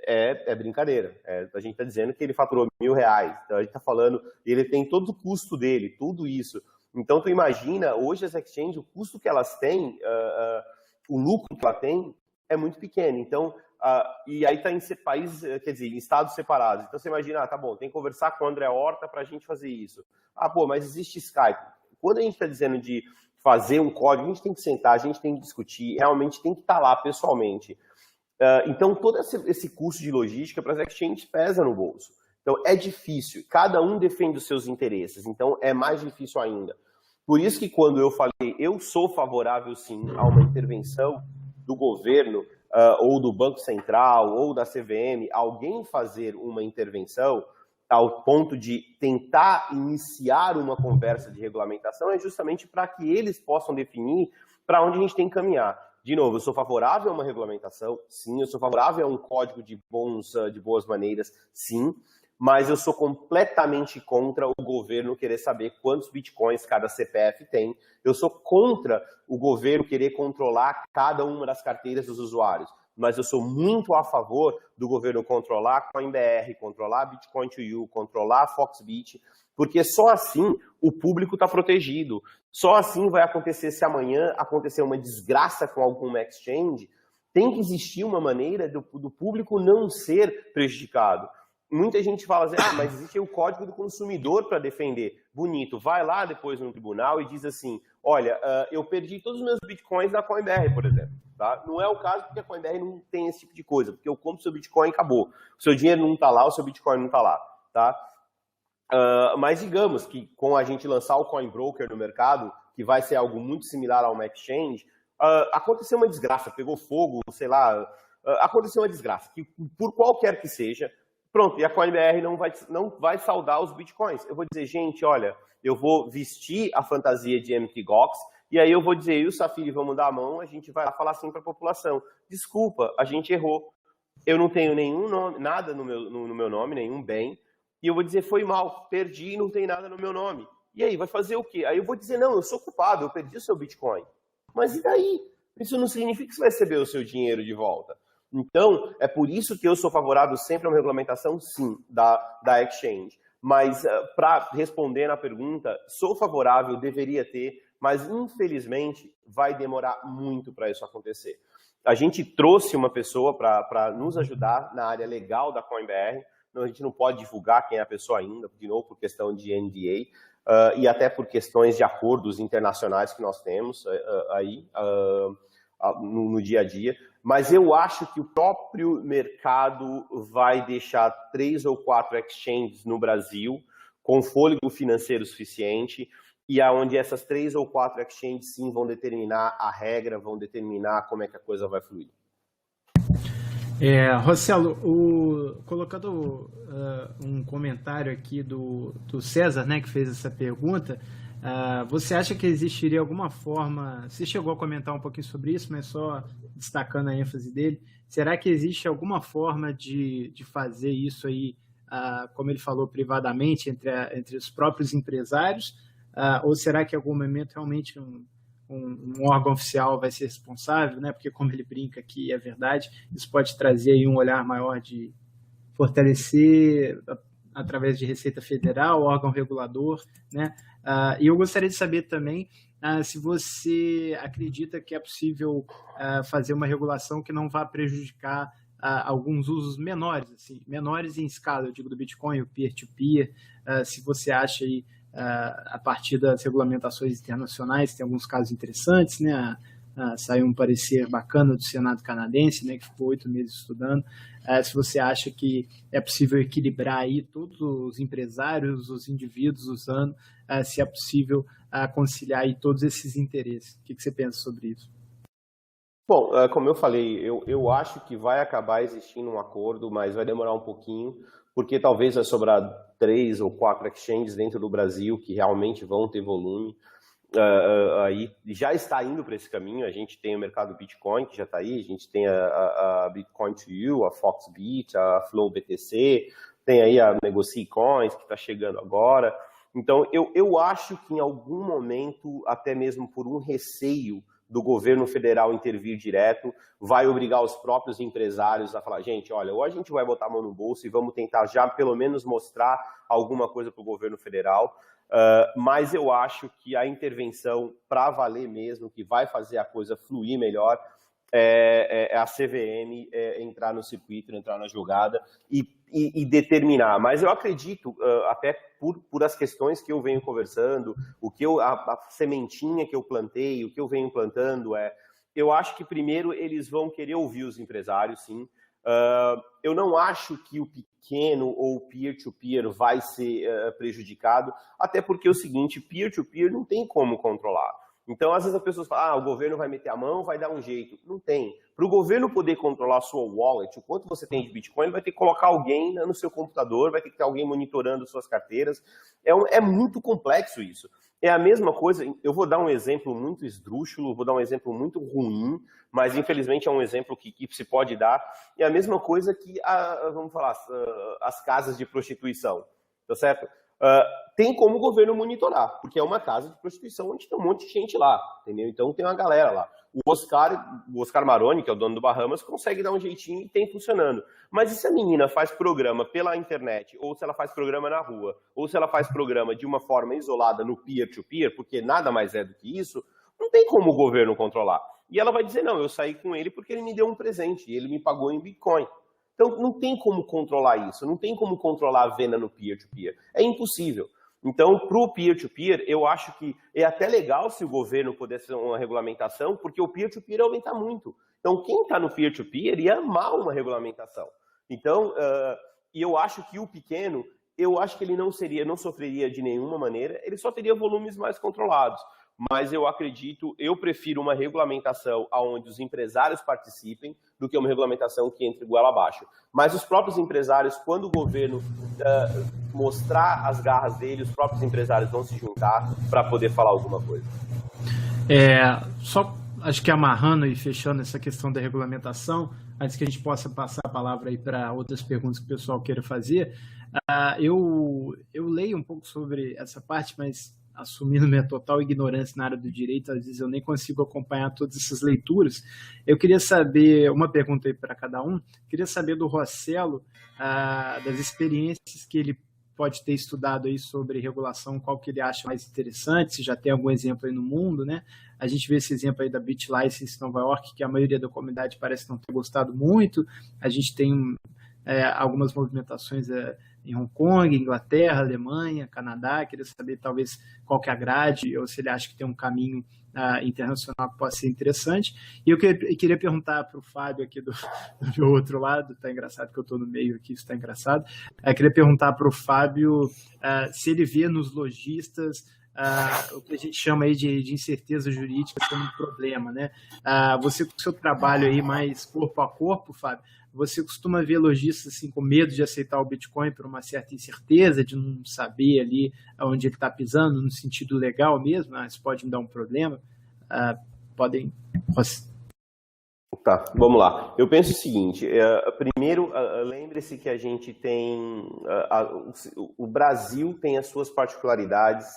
é brincadeira. A gente está dizendo que ele faturou R$1.000. Então, a gente está falando, ele tem todo o custo dele, tudo isso. Então, tu imagina, hoje as exchanges, o custo que elas têm, o lucro que ela tem, é muito pequeno. Então, e aí está em países, quer dizer, em estados separados. Então, você imagina, tá bom, tem que conversar com o André Horta para a gente fazer isso. Mas existe Skype. Quando a gente está dizendo de fazer um código, a gente tem que sentar, a gente tem que discutir, realmente tem que estar lá pessoalmente. Então, todo esse custo de logística para as exchanges pesa no bolso. Então, é difícil. Cada um defende os seus interesses. Então, é mais difícil ainda. Por isso que quando eu falei, eu sou favorável, sim, a uma intervenção do governo, ou do Banco Central, ou da CVM, alguém fazer uma intervenção ao ponto de tentar iniciar uma conversa de regulamentação, é justamente para que eles possam definir para onde a gente tem que caminhar. De novo, eu sou favorável a uma regulamentação, sim, eu sou favorável a um código de boas maneiras, sim, mas eu sou completamente contra o governo querer saber quantos bitcoins cada CPF tem. Eu sou contra o governo querer controlar cada uma das carteiras dos usuários. Mas eu sou muito a favor do governo controlar a CoinBR, controlar a Bitcoin to You, controlar a Foxbit, porque só assim o público está protegido. Só assim vai acontecer, se amanhã acontecer uma desgraça com alguma exchange, tem que existir uma maneira do público não ser prejudicado. Muita gente fala assim, mas existe o Código do Consumidor para defender. Bonito, vai lá depois no tribunal e diz assim, olha, eu perdi todos os meus bitcoins na CoinBR, por exemplo. Tá? Não é o caso porque a CoinBR não tem esse tipo de coisa, porque eu compro seu bitcoin e acabou. O seu dinheiro não está lá, o seu bitcoin não está lá. Tá? Mas digamos que com a gente lançar o Coinbroker no mercado, que vai ser algo muito similar a uma exchange, aconteceu uma desgraça, pegou fogo, sei lá, aconteceu uma desgraça, que por qualquer que seja, pronto, e a CoinBR não vai saudar os bitcoins. Eu vou dizer, gente, olha, eu vou vestir a fantasia de Mt. Gox, e aí eu vou dizer, eu e o Safiri vamos dar a mão, a gente vai lá falar assim para a população. Desculpa, a gente errou. Eu não tenho nenhum nome, nada no meu nome, nenhum bem, e eu vou dizer, foi mal, perdi e não tem nada no meu nome. E aí, vai fazer o quê? Aí eu vou dizer, não, eu sou culpado, eu perdi o seu Bitcoin. Mas e daí? Isso não significa que você vai receber o seu dinheiro de volta. Então, é por isso que eu sou favorável sempre a uma regulamentação, sim, da exchange. Mas, para responder na pergunta, sou favorável, deveria ter, mas, infelizmente, vai demorar muito para isso acontecer. A gente trouxe uma pessoa para nos ajudar na área legal da CoinBR. A gente não pode divulgar quem é a pessoa ainda, de novo, por questão de NDA, e até por questões de acordos internacionais que nós temos aí no dia a dia. Mas eu acho que o próprio mercado vai deixar 3 ou 4 exchanges no Brasil com fôlego financeiro suficiente e aonde essas 3 ou 4 exchanges sim vão determinar a regra, vão determinar como é que a coisa vai fluir. Rossello, colocando um comentário aqui do César, né, que fez essa pergunta, você acha que existiria alguma forma, você chegou a comentar um pouquinho sobre isso, mas só destacando a ênfase dele, será que existe alguma forma de fazer isso aí, como ele falou, privadamente, entre os próprios empresários, ou será que em algum momento realmente um órgão oficial vai ser responsável, né? Porque como ele brinca aqui, é verdade, isso pode trazer aí um olhar maior de fortalecer através de Receita Federal, órgão regulador, né? E eu gostaria de saber também se você acredita que é possível fazer uma regulação que não vá prejudicar alguns usos menores, assim, menores em escala, eu digo do Bitcoin, o peer-to-peer, se você acha aí, a partir das regulamentações internacionais, tem alguns casos interessantes, né? Saiu um parecer bacana do Senado canadense, né, que ficou 8 meses estudando. Se você acha que é possível equilibrar aí todos os empresários, os indivíduos usando, se é possível conciliar aí todos esses interesses. O que você pensa sobre isso? Bom, como eu falei, eu acho que vai acabar existindo um acordo, mas vai demorar um pouquinho, porque talvez vai sobrar 3 ou 4 exchanges dentro do Brasil que realmente vão ter volume. Aí já está indo para esse caminho. A gente tem o mercado Bitcoin, que já está aí, a gente tem a Bitcoin to You, a Foxbit, a Flow BTC, tem aí a Negocie Coins, que está chegando agora. Então, eu acho que em algum momento, até mesmo por um receio do governo federal intervir direto, vai obrigar os próprios empresários a falar, gente, olha, ou a gente vai botar a mão no bolso e vamos tentar já pelo menos mostrar alguma coisa para o governo federal, mas eu acho que a intervenção para valer mesmo, que vai fazer a coisa fluir melhor, é a CVM entrar no circuito, entrar na jogada e determinar. Mas eu acredito, até por as questões que eu venho conversando, a sementinha que eu plantei, o que eu venho plantando eu acho que primeiro eles vão querer ouvir os empresários, sim. Eu não acho que o pequeno ou peer-to-peer vai ser prejudicado, até porque é o seguinte, peer-to-peer não tem como controlar. Então, às vezes as pessoas falam, o governo vai meter a mão, vai dar um jeito. Não tem. Para o governo poder controlar a sua wallet, o quanto você tem de Bitcoin, ele vai ter que colocar alguém no seu computador, vai ter que ter alguém monitorando suas carteiras. É muito complexo isso. É a mesma coisa, eu vou dar um exemplo muito esdrúxulo, vou dar um exemplo muito ruim, mas infelizmente é um exemplo que se pode dar. É a mesma coisa que, vamos falar, as casas de prostituição, tá certo? Tem como o governo monitorar, porque é uma casa de prostituição onde tem um monte de gente lá, entendeu? Então tem uma galera lá. O Oscar Maroni, que é o dono do Bahamas, consegue dar um jeitinho e tem funcionando. Mas e se a menina faz programa pela internet, ou se ela faz programa na rua, ou se ela faz programa de uma forma isolada no peer-to-peer, porque nada mais é do que isso, não tem como o governo controlar. E ela vai dizer, não, eu saí com ele porque ele me deu um presente, e ele me pagou em Bitcoin. Então, não tem como controlar isso, não tem como controlar a venda no peer-to-peer. É impossível. Então, para o peer-to-peer, eu acho que é até legal se o governo pudesse fazer uma regulamentação, porque o peer-to-peer ia aumentar muito. Então, quem está no peer-to-peer ia amar uma regulamentação. Então, e eu acho que o pequeno, eu acho que ele não sofreria de nenhuma maneira, ele só teria volumes mais controlados. Mas eu prefiro uma regulamentação onde os empresários participem do que uma regulamentação que entre goela abaixo. Mas os próprios empresários, quando o governo mostrar as garras dele, os próprios empresários vão se juntar para poder falar alguma coisa. Só acho que amarrando e fechando essa questão da regulamentação, antes que a gente possa passar a palavra aí para outras perguntas que o pessoal queira fazer, eu leio um pouco sobre essa parte, mas assumindo minha total ignorância na área do direito, às vezes eu nem consigo acompanhar todas essas leituras. Eu queria saber, uma pergunta aí para cada um, queria saber do Rossello, das experiências que ele pode ter estudado aí sobre regulação, qual que ele acha mais interessante, se já tem algum exemplo aí no mundo, né? A gente vê esse exemplo aí da BitLicense Nova York, que a maioria da comunidade parece não ter gostado muito. A gente tem algumas movimentações em Hong Kong, Inglaterra, Alemanha, Canadá. Queria saber talvez qual que é a grade, ou se ele acha que tem um caminho internacional que possa ser interessante. E eu queria perguntar para o Fábio aqui do meu outro lado, está engraçado que eu estou no meio aqui, isso está engraçado. Eu queria perguntar para o Fábio se ele vê nos lojistas o que a gente chama aí de incerteza jurídica sendo um problema, né? Você, com o seu trabalho aí mais corpo a corpo, Fábio, você costuma ver lojistas assim, com medo de aceitar o Bitcoin por uma certa incerteza, de não saber ali onde ele está pisando, no sentido legal mesmo, isso pode me dar um problema? Podem... Tá, vamos lá. Eu penso o seguinte, primeiro, lembre-se que a gente tem... o Brasil tem as suas particularidades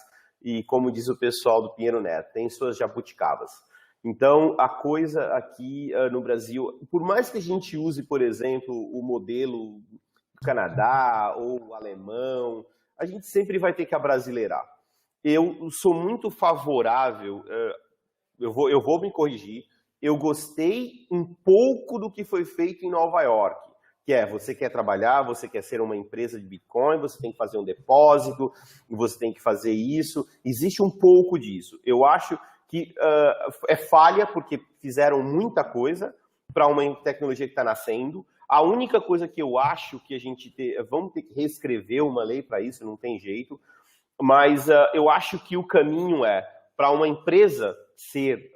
e, como diz o pessoal do Pinheiro Neto, tem suas jabuticabas. Então, a coisa aqui no Brasil, por mais que a gente use, por exemplo, o modelo do Canadá ou alemão, a gente sempre vai ter que abrasileirar. Eu sou muito favorável, eu vou me corrigir, eu gostei um pouco do que foi feito em Nova York, que você quer trabalhar, você quer ser uma empresa de Bitcoin, você tem que fazer um depósito, você tem que fazer isso, existe um pouco disso. Eu acho que é falha, porque fizeram muita coisa para uma tecnologia que está nascendo. A única coisa que eu acho que vamos ter que reescrever uma lei para isso, não tem jeito, mas eu acho que o caminho para uma empresa ser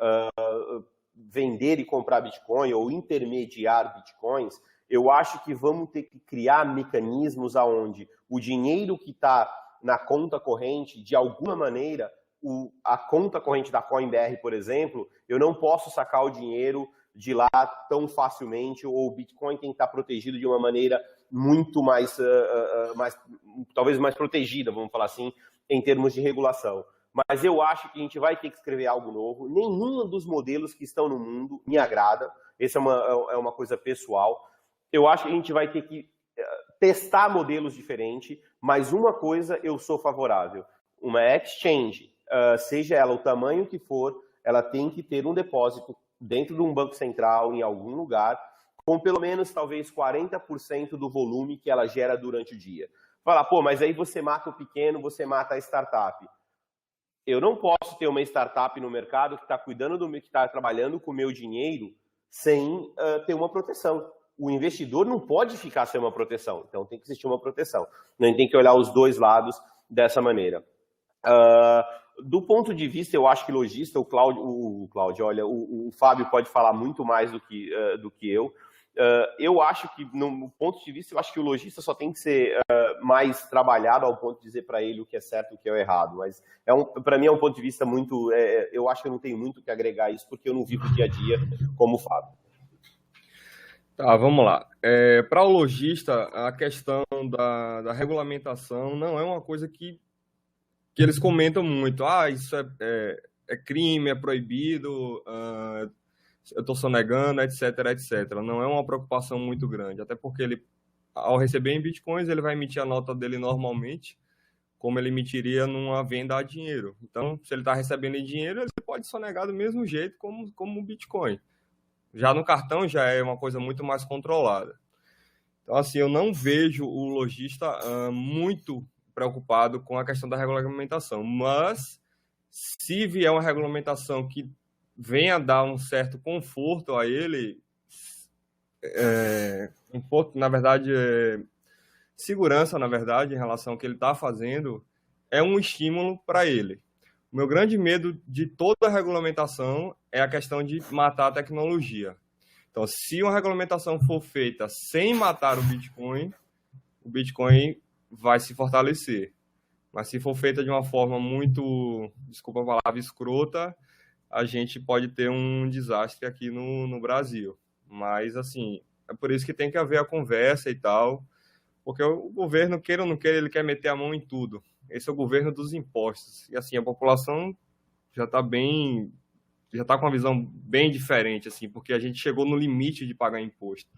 vender e comprar Bitcoin ou intermediar Bitcoins, eu acho que vamos ter que criar mecanismos aonde o dinheiro que está na conta corrente, de alguma maneira, a conta corrente da CoinBR, por exemplo, eu não posso sacar o dinheiro de lá tão facilmente, ou o Bitcoin tem que estar protegido de uma maneira muito mais talvez mais protegida, vamos falar assim, em termos de regulação. Mas eu acho que a gente vai ter que escrever algo novo. Nenhum dos modelos que estão no mundo me agrada. Essa é uma coisa pessoal. Eu acho que a gente vai ter que testar modelos diferentes, mas uma coisa eu sou favorável. Uma exchange, seja ela o tamanho que for, ela tem que ter um depósito dentro de um banco central, em algum lugar, com pelo menos talvez 40% do volume que ela gera durante o dia. Fala, pô, mas aí você mata o pequeno, você mata a startup. Eu não posso ter uma startup no mercado que está cuidando do meu, que está trabalhando com o meu dinheiro sem ter uma proteção. O investidor não pode ficar sem uma proteção, então tem que existir uma proteção. A gente tem que olhar os dois lados dessa maneira. Do ponto de vista, eu acho que lojista, o Fábio pode falar muito mais do que eu. Eu acho que, no ponto de vista, eu acho que o lojista só tem que ser mais trabalhado ao ponto de dizer para ele o que é certo e o que é errado. Mas, para mim, é um ponto de vista muito... eu acho que eu não tenho muito o que agregar isso, porque eu não vivo o dia a dia como o Fábio. Tá, vamos lá. Para o lojista, a questão da regulamentação não é uma coisa que eles comentam muito. Isso é crime, é proibido... eu estou sonegando, etc, etc. Não é uma preocupação muito grande, até porque ele, ao receber em bitcoins, ele vai emitir a nota dele normalmente, como ele emitiria numa venda a dinheiro. Então, se ele está recebendo em dinheiro, ele pode sonegar do mesmo jeito como o Bitcoin. Já no cartão já é uma coisa muito mais controlada. Então, assim, eu não vejo o lojista muito preocupado com a questão da regulamentação, mas se vier uma regulamentação que venha dar um certo conforto a ele, na verdade, segurança, na verdade, em relação ao que ele está fazendo, é um estímulo para ele. O meu grande medo de toda a regulamentação é a questão de matar a tecnologia. Então, se uma regulamentação for feita sem matar o Bitcoin vai se fortalecer. Mas se for feita de uma forma muito, desculpa a palavra, escrota, a gente pode ter um desastre aqui no Brasil. Mas, assim, é por isso que tem que haver a conversa e tal, porque o governo, queira ou não queira, ele quer meter a mão em tudo. Esse é o governo dos impostos. E, assim, a população já está com uma visão bem diferente, assim, porque a gente chegou no limite de pagar imposto.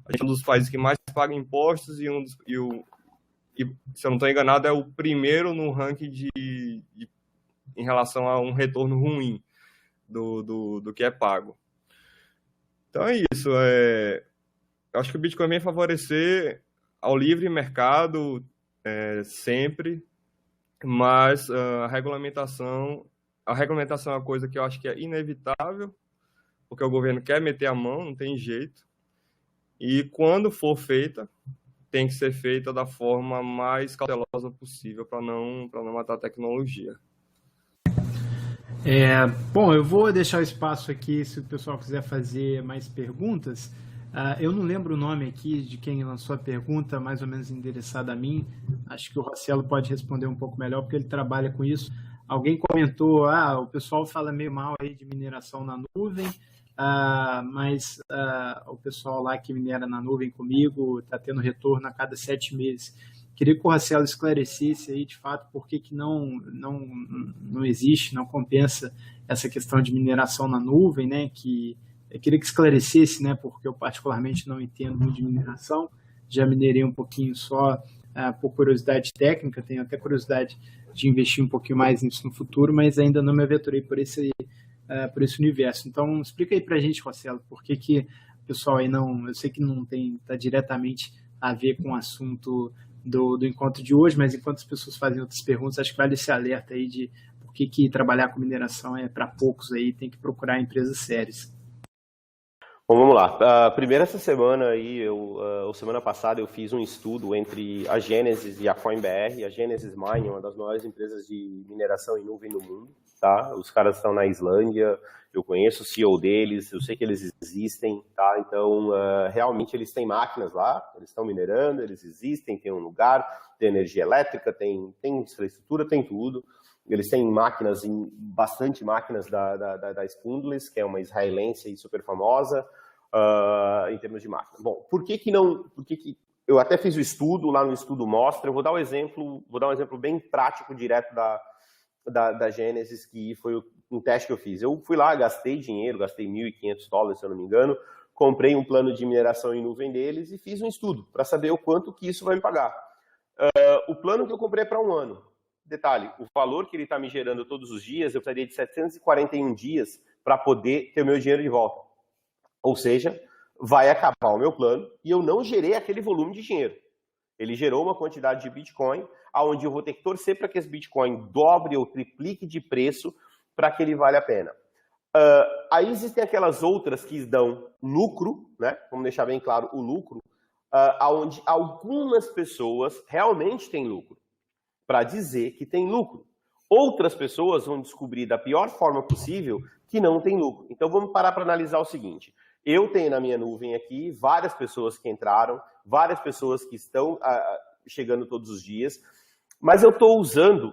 A gente é um dos países que mais paga impostos e se eu não estou enganado, é o primeiro no ranking em relação a um retorno ruim do que é pago. Então é isso. Eu acho que o Bitcoin vem favorecer ao livre mercado sempre, mas a regulamentação é uma coisa que eu acho que é inevitável, porque o governo quer meter a mão, não tem jeito. E quando for feita, tem que ser feita da forma mais cautelosa possível para não matar a tecnologia. Bom, eu vou deixar o espaço aqui se o pessoal quiser fazer mais perguntas. Eu não lembro o nome aqui de quem lançou a pergunta, mais ou menos endereçada a mim. Acho que o Rossello pode responder um pouco melhor, porque ele trabalha com isso. Alguém comentou, o pessoal fala meio mal aí de mineração na nuvem, mas o pessoal lá que minera na nuvem comigo está tendo retorno a cada 7 meses. Queria que o Rossello esclarecesse aí, de fato, por que não existe, não compensa essa questão de mineração na nuvem, né? Que eu queria que esclarecesse, né? Porque eu particularmente não entendo muito de mineração, já minerei um pouquinho só por curiosidade técnica, tenho até curiosidade de investir um pouquinho mais nisso no futuro, mas ainda não me aventurei por esse universo. Então, explica aí pra gente, Rossello, por que o pessoal aí não... Eu sei que não está diretamente a ver com o assunto do encontro de hoje, mas enquanto as pessoas fazem outras perguntas, acho que vale esse alerta aí de por que trabalhar com mineração é para poucos aí, tem que procurar empresas sérias. Bom, vamos lá. Primeiro, essa semana aí, semana passada, eu fiz um estudo entre a Genesis e a CoinBR. A Genesis Mining, uma das maiores empresas de mineração em nuvem no mundo. tá? Os caras estão na Islândia, eu conheço o CEO deles, eu sei que eles existem, tá? Então, realmente eles têm máquinas lá, eles estão minerando, eles existem, tem um lugar, tem energia elétrica, tem infraestrutura, tem tudo. Eles têm máquinas, bastante máquinas da Spundlis, que é uma israelense e super famosa, em termos de máquina. Bom, por que eu até fiz o estudo, lá no estudo mostra, eu vou dar um exemplo bem prático, direto da Genesis, que foi um teste que eu fiz. Eu fui lá, gastei dinheiro, gastei $1.500, se eu não me engano, comprei um plano de mineração em nuvem deles e fiz um estudo para saber o quanto que isso vai me pagar. O plano que eu comprei é para 1 ano. Detalhe, o valor que ele está me gerando todos os dias, eu precisaria de 741 dias para poder ter o meu dinheiro de volta. Ou seja, vai acabar o meu plano e eu não gerei aquele volume de dinheiro. Ele gerou uma quantidade de Bitcoin, onde eu vou ter que torcer para que esse Bitcoin dobre ou triplique de preço para que ele valha a pena. Aí existem aquelas outras que dão lucro, né? Vamos deixar bem claro o lucro, onde algumas pessoas realmente têm lucro, para dizer que tem lucro. Outras pessoas vão descobrir da pior forma possível que não tem lucro. Então vamos parar para analisar o seguinte. Eu tenho na minha nuvem aqui várias pessoas que entraram, várias pessoas que estão chegando todos os dias, mas eu estou usando,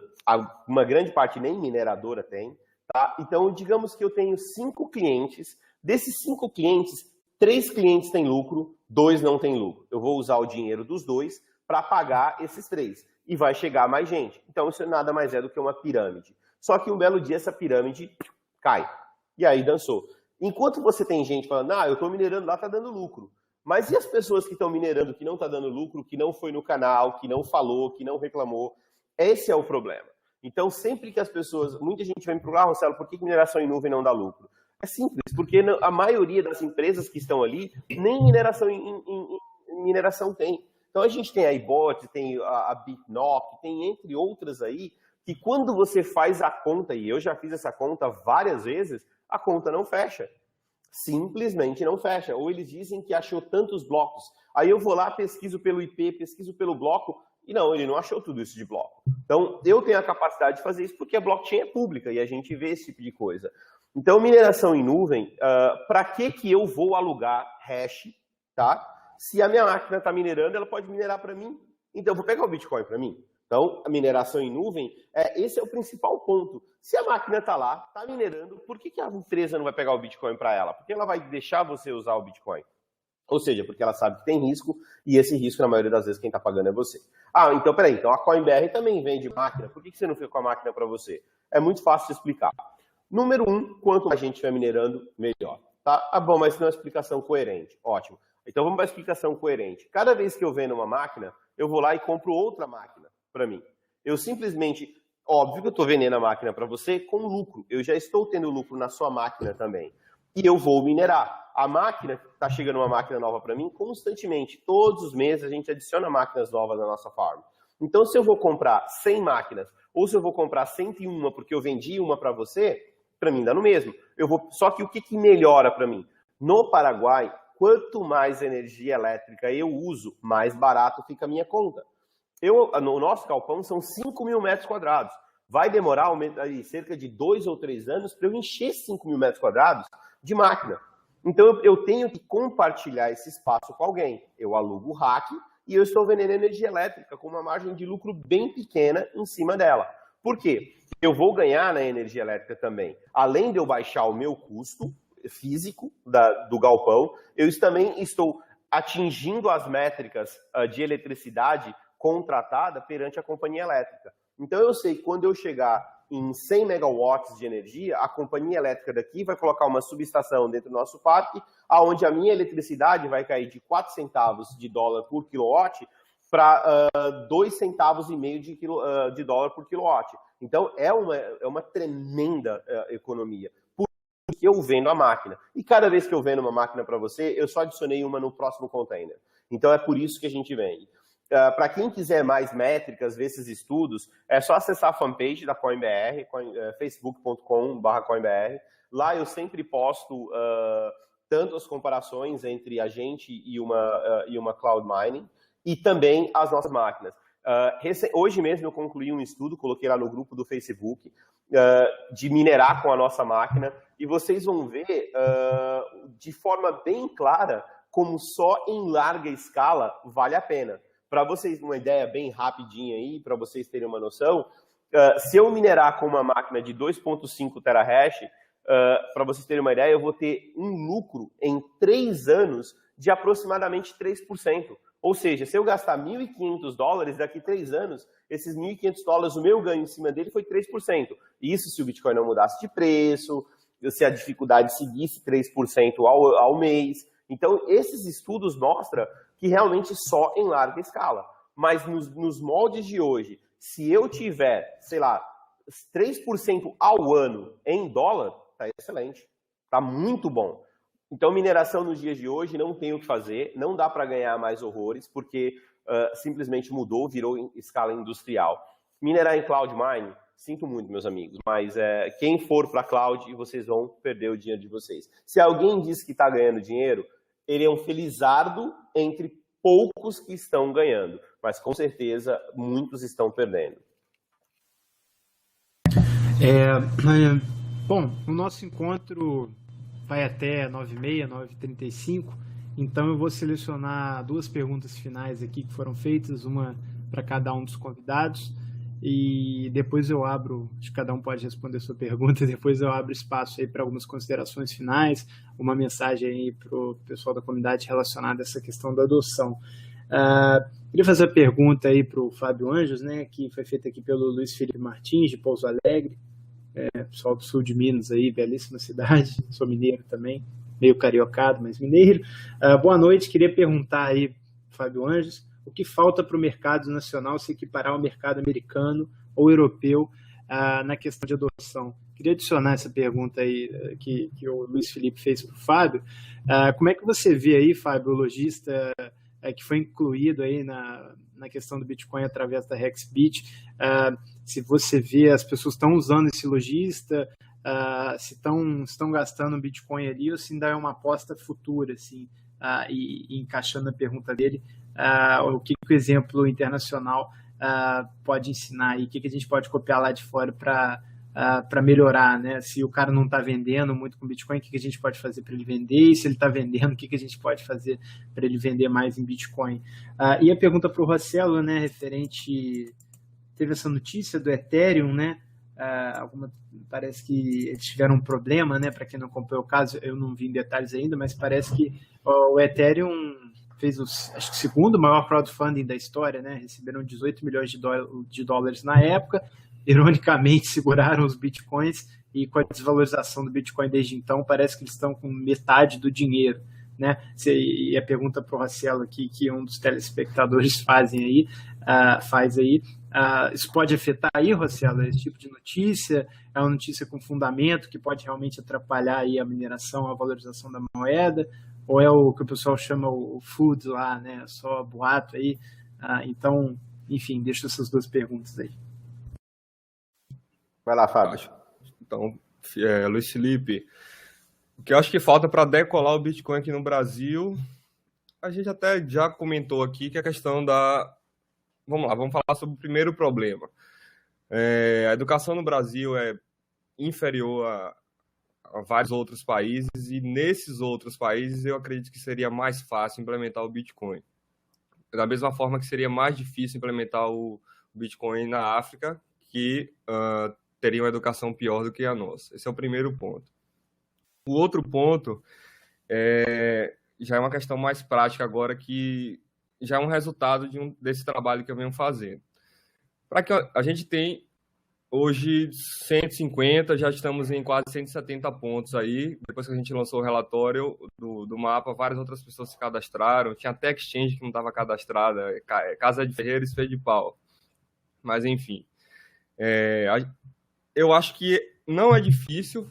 uma grande parte nem mineradora tem, tá? Então digamos que eu tenho 5 clientes, desses 5 clientes, 3 clientes têm lucro, 2 não têm lucro. Eu vou usar o dinheiro dos 2 para pagar esses 3. E vai chegar mais gente. Então isso nada mais é do que uma pirâmide. Só que um belo dia essa pirâmide cai. E aí dançou. Enquanto você tem gente falando, eu estou minerando lá, está dando lucro. Mas e as pessoas que estão minerando, que não está dando lucro, que não foi no canal, que não falou, que não reclamou? Esse é o problema. Então sempre que as pessoas, muita gente vem para o Marcelo, por que mineração em nuvem não dá lucro? É simples, porque a maioria das empresas que estão ali, nem mineração mineração tem. Então a gente tem a iBot, tem a Bitnock, tem entre outras aí, que quando você faz a conta, e eu já fiz essa conta várias vezes, a conta não fecha. Simplesmente não fecha. Ou eles dizem que achou tantos blocos. Aí eu vou lá, pesquiso pelo IP, pesquiso pelo bloco, e não, ele não achou tudo isso de bloco. Então eu tenho a capacidade de fazer isso porque a blockchain é pública e a gente vê esse tipo de coisa. Então mineração em nuvem, para que eu vou alugar hash, tá? Se a minha máquina está minerando, ela pode minerar para mim. Então, eu vou pegar o Bitcoin para mim. Então, a mineração em nuvem, esse é o principal ponto. Se a máquina está lá, está minerando, por que a empresa não vai pegar o Bitcoin para ela? Porque ela vai deixar você usar o Bitcoin. Ou seja, porque ela sabe que tem risco, e esse risco, na maioria das vezes, quem está pagando é você. Então, peraí, então a CoinBR também vende máquina. Por que você não fez com a máquina para você? É muito fácil de explicar. Número 1, quanto mais gente estiver minerando, melhor. Tá? Bom, mas não é uma explicação coerente. Ótimo. Então vamos para a explicação coerente. Cada vez que eu vendo uma máquina, eu vou lá e compro outra máquina para mim. Eu simplesmente, óbvio que eu estou vendendo a máquina para você com lucro. Eu já estou tendo lucro na sua máquina também. E eu vou minerar. A máquina, está chegando uma máquina nova para mim constantemente. Todos os meses a gente adiciona máquinas novas na nossa farm. Então se eu vou comprar 100 máquinas, ou se eu vou comprar 101 porque eu vendi uma para você, para mim dá no mesmo. Só que o que melhora para mim? No Paraguai, quanto mais energia elétrica eu uso, mais barato fica a minha conta. No nosso galpão são 5.000 metros quadrados. Vai demorar cerca de 2 ou 3 anos para eu encher 5.000 metros quadrados de máquina. Então eu tenho que compartilhar esse espaço com alguém. Eu alugo o rack e eu estou vendendo energia elétrica com uma margem de lucro bem pequena em cima dela. Por quê? Eu vou ganhar na energia elétrica também. Além de eu baixar o meu custo físico do galpão, eu também estou atingindo as métricas de eletricidade contratada perante a companhia elétrica. Então eu sei que quando eu chegar em 100 megawatts de energia, a companhia elétrica daqui vai colocar uma subestação dentro do nosso parque, onde a minha eletricidade vai cair de 4 centavos de dólar por quilowatt para 2,5 centavos de dólar por quilowatt. Então é uma tremenda economia. Que eu vendo a máquina. E cada vez que eu vendo uma máquina para você, eu só adicionei uma no próximo container. Então é por isso que a gente vende. Para quem quiser mais métricas, ver esses estudos, é só acessar a fanpage da CoinBR, facebook.com/CoinBR. Lá eu sempre posto tanto as comparações entre a gente e uma cloud mining, e também as nossas máquinas. Hoje mesmo eu concluí um estudo, coloquei lá no grupo do Facebook, de minerar com a nossa máquina, e vocês vão ver de forma bem clara como só em larga escala vale a pena. Para vocês, uma ideia bem rapidinha aí, para vocês terem uma noção, se eu minerar com uma máquina de 2.5 terahash, para vocês terem uma ideia, eu vou ter um lucro em 3 anos de aproximadamente 3%. Ou seja, se eu gastar $1.500, daqui 3 anos, esses $1.500, o meu ganho em cima dele foi 3%. Isso se o Bitcoin não mudasse de preço, se a dificuldade seguisse 3% ao mês. Então, esses estudos mostram que realmente só em larga escala. Mas nos moldes de hoje, se eu tiver, sei lá, 3% ao ano em dólar, tá excelente. Tá muito bom. Então, mineração nos dias de hoje não tem o que fazer, não dá para ganhar mais horrores, porque simplesmente mudou, virou em escala industrial. Minerar em cloud mine, sinto muito, meus amigos, mas quem for para cloud, vocês vão perder o dinheiro de vocês. Se alguém diz que está ganhando dinheiro, ele é um felizardo entre poucos que estão ganhando, mas com certeza muitos estão perdendo. Bom, o nosso encontro vai até 9h30, 9h35, então eu vou selecionar 2 perguntas finais aqui que foram feitas, uma para cada um dos convidados, e depois eu abro, acho que cada um pode responder a sua pergunta, depois eu abro espaço aí para algumas considerações finais, uma mensagem aí para o pessoal da comunidade relacionada a essa questão da adoção. Queria fazer a pergunta aí para o Fábio Anjos, né, que foi feita aqui pelo Luiz Felipe Martins, de Pouso Alegre, pessoal do sul de Minas aí, belíssima cidade, sou mineiro também, meio cariocado, mas mineiro. Boa noite, queria perguntar aí, Fábio Anjos, o que falta para o mercado nacional se equiparar ao mercado americano ou europeu na questão de adoção? Queria adicionar essa pergunta aí que o Luiz Felipe fez para o Fábio. Como é que você vê aí, Fábio, o lojista que foi incluído aí na questão do Bitcoin através da Hexbit, se você vê as pessoas estão usando esse lojista, se estão gastando Bitcoin ali ou se ainda é uma aposta futura, assim, e encaixando a pergunta dele, o que o exemplo internacional pode ensinar aí, o que a gente pode copiar lá de fora para melhorar, né? Se o cara não está vendendo muito com Bitcoin, o que a gente pode fazer para ele vender? E se ele está vendendo, o que a gente pode fazer para ele vender mais em Bitcoin? E a pergunta para o Rossello, né, referente... Teve essa notícia do Ethereum, né? Parece que eles tiveram um problema, né? Para quem não acompanhou o caso, eu não vi em detalhes ainda, mas parece que o Ethereum fez acho que o segundo maior crowdfunding da história, né? Receberam 18 milhões de dólares na época. Ironicamente, seguraram os bitcoins e com a desvalorização do Bitcoin desde então, parece que eles estão com metade do dinheiro, né? E a pergunta para o Rossello aqui, que um dos telespectadores faz aí, isso pode afetar aí, Rossello, esse tipo de notícia? É uma notícia com fundamento que pode realmente atrapalhar aí a mineração, a valorização da moeda? Ou é o que o pessoal chama o food lá, né? Só boato aí? Então, enfim, deixo essas 2 perguntas aí. Vai lá, Fábio. Então, Luiz Felipe, o que eu acho que falta para decolar o Bitcoin aqui no Brasil, a gente até já comentou aqui, que é a questão da... Vamos falar sobre o primeiro problema. A educação no Brasil é inferior a vários outros países, e nesses outros países eu acredito que seria mais fácil implementar o Bitcoin. Da mesma forma que seria mais difícil implementar o Bitcoin na África, que teria uma educação pior do que a nossa. Esse é o primeiro ponto. O outro ponto já é uma questão mais prática agora, que já é um resultado desse trabalho que eu venho fazendo. Para que a gente tem hoje 150, já estamos em quase 170 pontos aí. Depois que a gente lançou o relatório do mapa, várias outras pessoas se cadastraram. Tinha até exchange que não estava cadastrada, Casa de Ferreira e Feio de Pau. Mas, enfim. Eu acho que não é difícil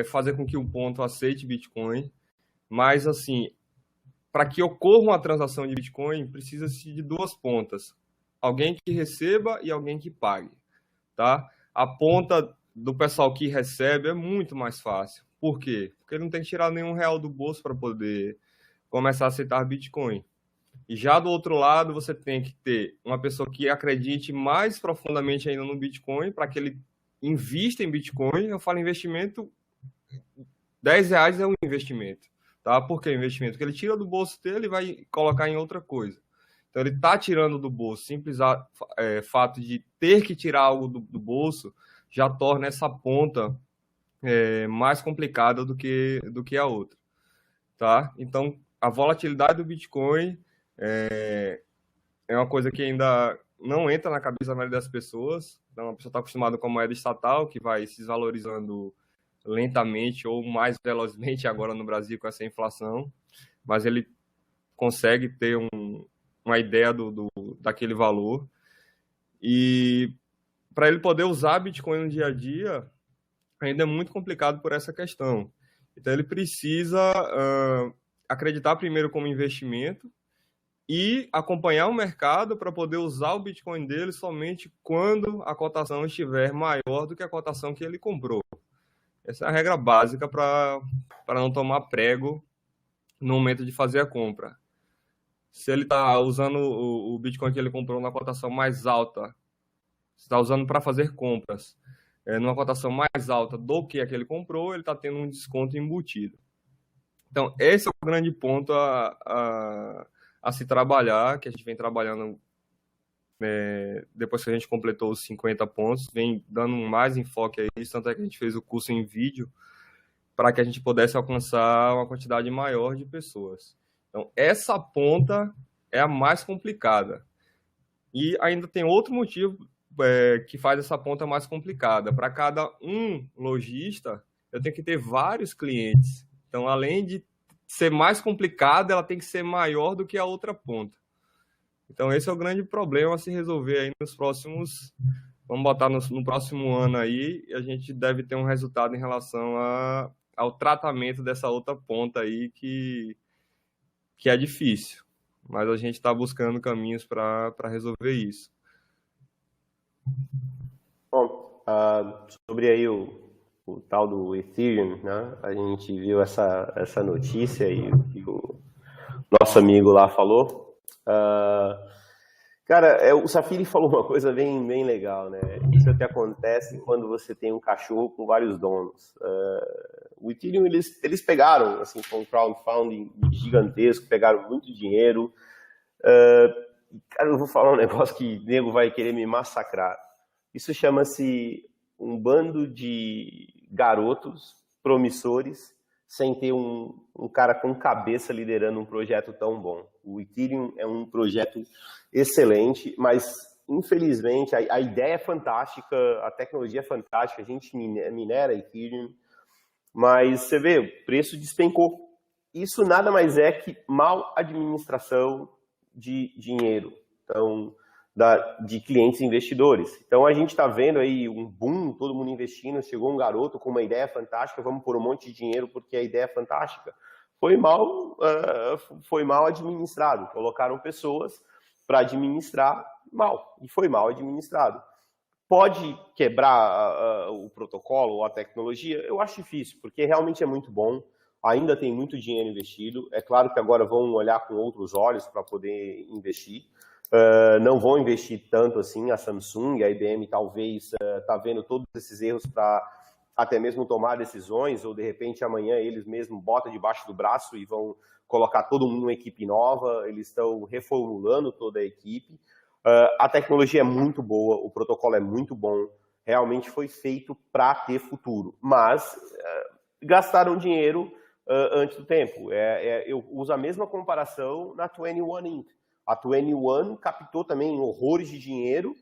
fazer com que um ponto aceite Bitcoin, mas, assim, para que ocorra uma transação de Bitcoin, precisa-se de 2 pontas. Alguém que receba e alguém que pague, tá? A ponta do pessoal que recebe é muito mais fácil. Por quê? Porque ele não tem que tirar nenhum real do bolso para poder começar a aceitar Bitcoin. E já do outro lado, você tem que ter uma pessoa que acredite mais profundamente ainda no Bitcoin, para que ele invista em Bitcoin, eu falo investimento, R$10 é um investimento. Tá? Por que investimento? Porque ele tira do bolso dele e vai colocar em outra coisa. Então, ele está tirando do bolso. Simples fato de ter que tirar algo do bolso já torna essa ponta mais complicada do que a outra. Tá? Então, a volatilidade do Bitcoin é uma coisa que ainda não entra na cabeça da maioria das pessoas. Então, a pessoa está acostumada com a moeda estatal, que vai se desvalorizando lentamente ou mais velozmente agora no Brasil com essa inflação, mas ele consegue ter uma ideia daquele valor. E para ele poder usar Bitcoin no dia a dia, ainda é muito complicado por essa questão. Então, ele precisa acreditar primeiro como investimento e acompanhar o mercado para poder usar o Bitcoin dele somente quando a cotação estiver maior do que a cotação que ele comprou. Essa é a regra básica para não tomar prego no momento de fazer a compra. Se ele está usando o Bitcoin que ele comprou na cotação mais alta, está usando para fazer compras numa cotação mais alta do que a que ele comprou, ele está tendo um desconto embutido. Então, esse é o grande ponto a se trabalhar, que a gente vem trabalhando depois que a gente completou os 50 pontos, vem dando mais enfoque a isso, tanto é que a gente fez o curso em vídeo para que a gente pudesse alcançar uma quantidade maior de pessoas. Então, essa ponta é a mais complicada. E ainda tem outro motivo que faz essa ponta mais complicada. Para cada um lojista, eu tenho que ter vários clientes. Então, além de ser mais complicada, ela tem que ser maior do que a outra ponta. Então, esse é o grande problema a se resolver aí nos próximos... Vamos botar no próximo ano aí, e a gente deve ter um resultado em relação ao tratamento dessa outra ponta aí, que é difícil. Mas a gente está buscando caminhos para resolver isso. Bom, sobre aí o tal do Ethereum, né? A gente viu essa notícia e o nosso amigo lá falou. Cara, o Safiri falou uma coisa bem legal, né? Isso até acontece quando você tem um cachorro com vários donos. O Ethereum, eles pegaram, assim, com um crowdfunding gigantesco, pegaram muito dinheiro. Cara, eu vou falar um negócio que o nego vai querer me massacrar. Isso chama-se um bando de garotos promissores sem ter um cara com cabeça liderando um projeto tão bom. O Ethereum é um projeto excelente, mas, infelizmente, a ideia é fantástica, a tecnologia é fantástica, a gente minera Ethereum, mas você vê, o preço despencou. Isso nada mais é que mal administração de dinheiro, então, de clientes e investidores. Então, a gente está vendo aí um boom, todo mundo investindo, chegou um garoto com uma ideia fantástica, vamos pôr um monte de dinheiro porque a ideia é fantástica. Foi mal administrado, colocaram pessoas para administrar mal, e foi mal administrado. Pode quebrar o protocolo ou a tecnologia? Eu acho difícil, porque realmente é muito bom, ainda tem muito dinheiro investido, é claro que agora vão olhar com outros olhos para poder investir, não vão investir tanto assim, a Samsung, a IBM talvez está vendo todos esses erros para até mesmo tomar decisões, ou de repente amanhã eles mesmos botam debaixo do braço e vão colocar todo mundo numa equipe nova, eles estão reformulando toda a equipe. A tecnologia é muito boa, o protocolo é muito bom, realmente foi feito para ter futuro, mas gastaram dinheiro antes do tempo. Eu uso a mesma comparação na 21 Inc. A 21 captou também horrores de dinheiro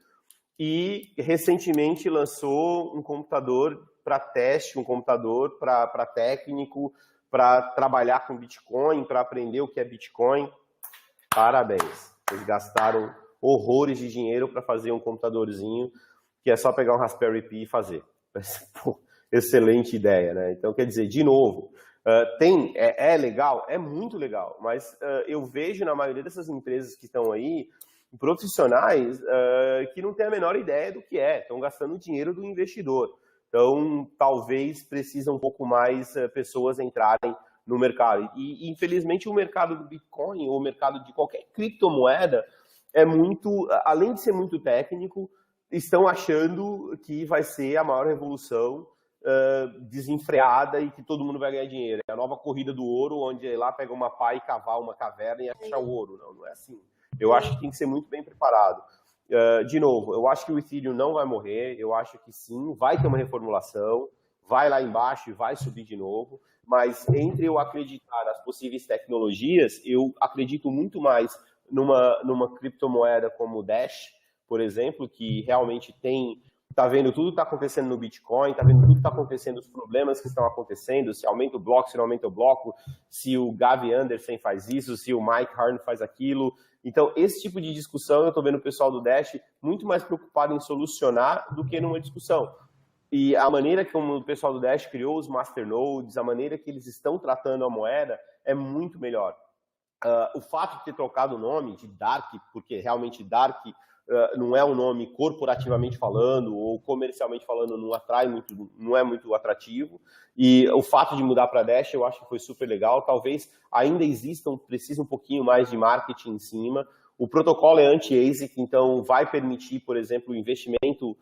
e recentemente lançou um computador para teste, um computador para técnico, para trabalhar com Bitcoin, para aprender o que é Bitcoin. Parabéns. Eles gastaram horrores de dinheiro para fazer um computadorzinho que é só pegar um Raspberry Pi e fazer. Pô, excelente ideia, né? Então, quer dizer, de novo, é legal, é muito legal, mas eu vejo na maioria dessas empresas que estão aí, profissionais que não têm a menor ideia do que estão gastando o dinheiro do investidor. Então, talvez precisa um pouco mais pessoas entrarem no mercado. E, infelizmente, o mercado do Bitcoin, ou o mercado de qualquer criptomoeda, além de ser muito técnico, estão achando que vai ser a maior revolução desenfreada e que todo mundo vai ganhar dinheiro. É a nova corrida do ouro, onde lá pega uma pá e cavar uma caverna e achar o ouro. Não, não é assim. Eu acho que tem que ser muito bem preparado. De novo, eu acho que o Ethereum não vai morrer, eu acho que sim, vai ter uma reformulação, vai lá embaixo e vai subir de novo, mas entre eu acreditar nas possíveis tecnologias, eu acredito muito mais numa criptomoeda como o Dash, por exemplo, que realmente está vendo tudo que está acontecendo no Bitcoin, está vendo tudo que está acontecendo, os problemas que estão acontecendo, se aumenta o bloco, se não aumenta o bloco, se o Gavin Anderson faz isso, se o Mike Hearn faz aquilo. Então, esse tipo de discussão, eu estou vendo o pessoal do Dash muito mais preocupado em solucionar do que numa discussão. E a maneira como o pessoal do Dash criou os masternodes, a maneira que eles estão tratando a moeda é muito melhor. O fato de ter trocado o nome de Dark, porque realmente Dark não é um nome corporativamente falando ou comercialmente falando, não é muito atrativo. E o fato de mudar para Dash eu acho que foi super legal. Talvez ainda precisa um pouquinho mais de marketing em cima. O protocolo é anti-ASIC, então vai permitir, por exemplo, o investimento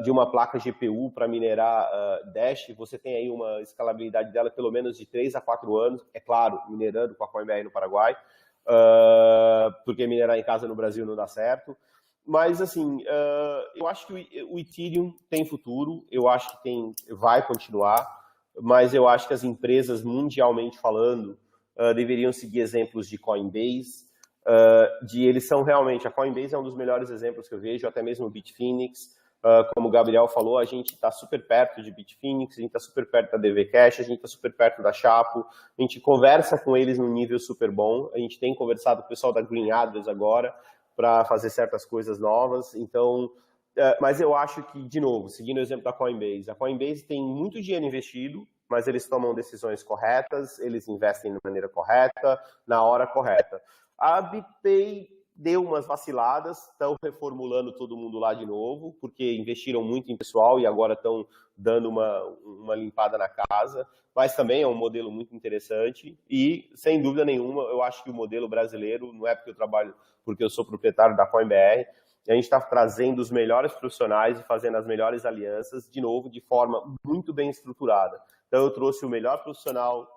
de uma placa GPU para minerar Dash. Você tem aí uma escalabilidade dela pelo menos de 3 a 4 anos, é claro, minerando com a CoinBR no Paraguai, porque minerar em casa no Brasil não dá certo. Mas, assim, eu acho que o Ethereum tem futuro, eu acho que vai continuar, mas eu acho que as empresas, mundialmente falando, deveriam seguir exemplos de Coinbase, eles são realmente, a Coinbase é um dos melhores exemplos que eu vejo, até mesmo o Bitfinex, como o Gabriel falou, a gente está super perto de Bitfinex, a gente está super perto da DV Cash, a gente está super perto da Chapo, a gente conversa com eles num nível super bom, a gente tem conversado com o pessoal da Green Advers agora, para fazer certas coisas novas, então, mas eu acho que, de novo, seguindo o exemplo da Coinbase, a Coinbase tem muito dinheiro investido, mas eles tomam decisões corretas, eles investem de maneira correta, na hora correta. A BitPay deu umas vaciladas, estão reformulando todo mundo lá de novo, porque investiram muito em pessoal e agora estão dando uma limpada na casa, mas também é um modelo muito interessante e, sem dúvida nenhuma, eu acho que o modelo brasileiro, não é porque eu sou proprietário da CoinBR, a gente está trazendo os melhores profissionais e fazendo as melhores alianças, de novo, de forma muito bem estruturada. Então, eu trouxe o melhor profissional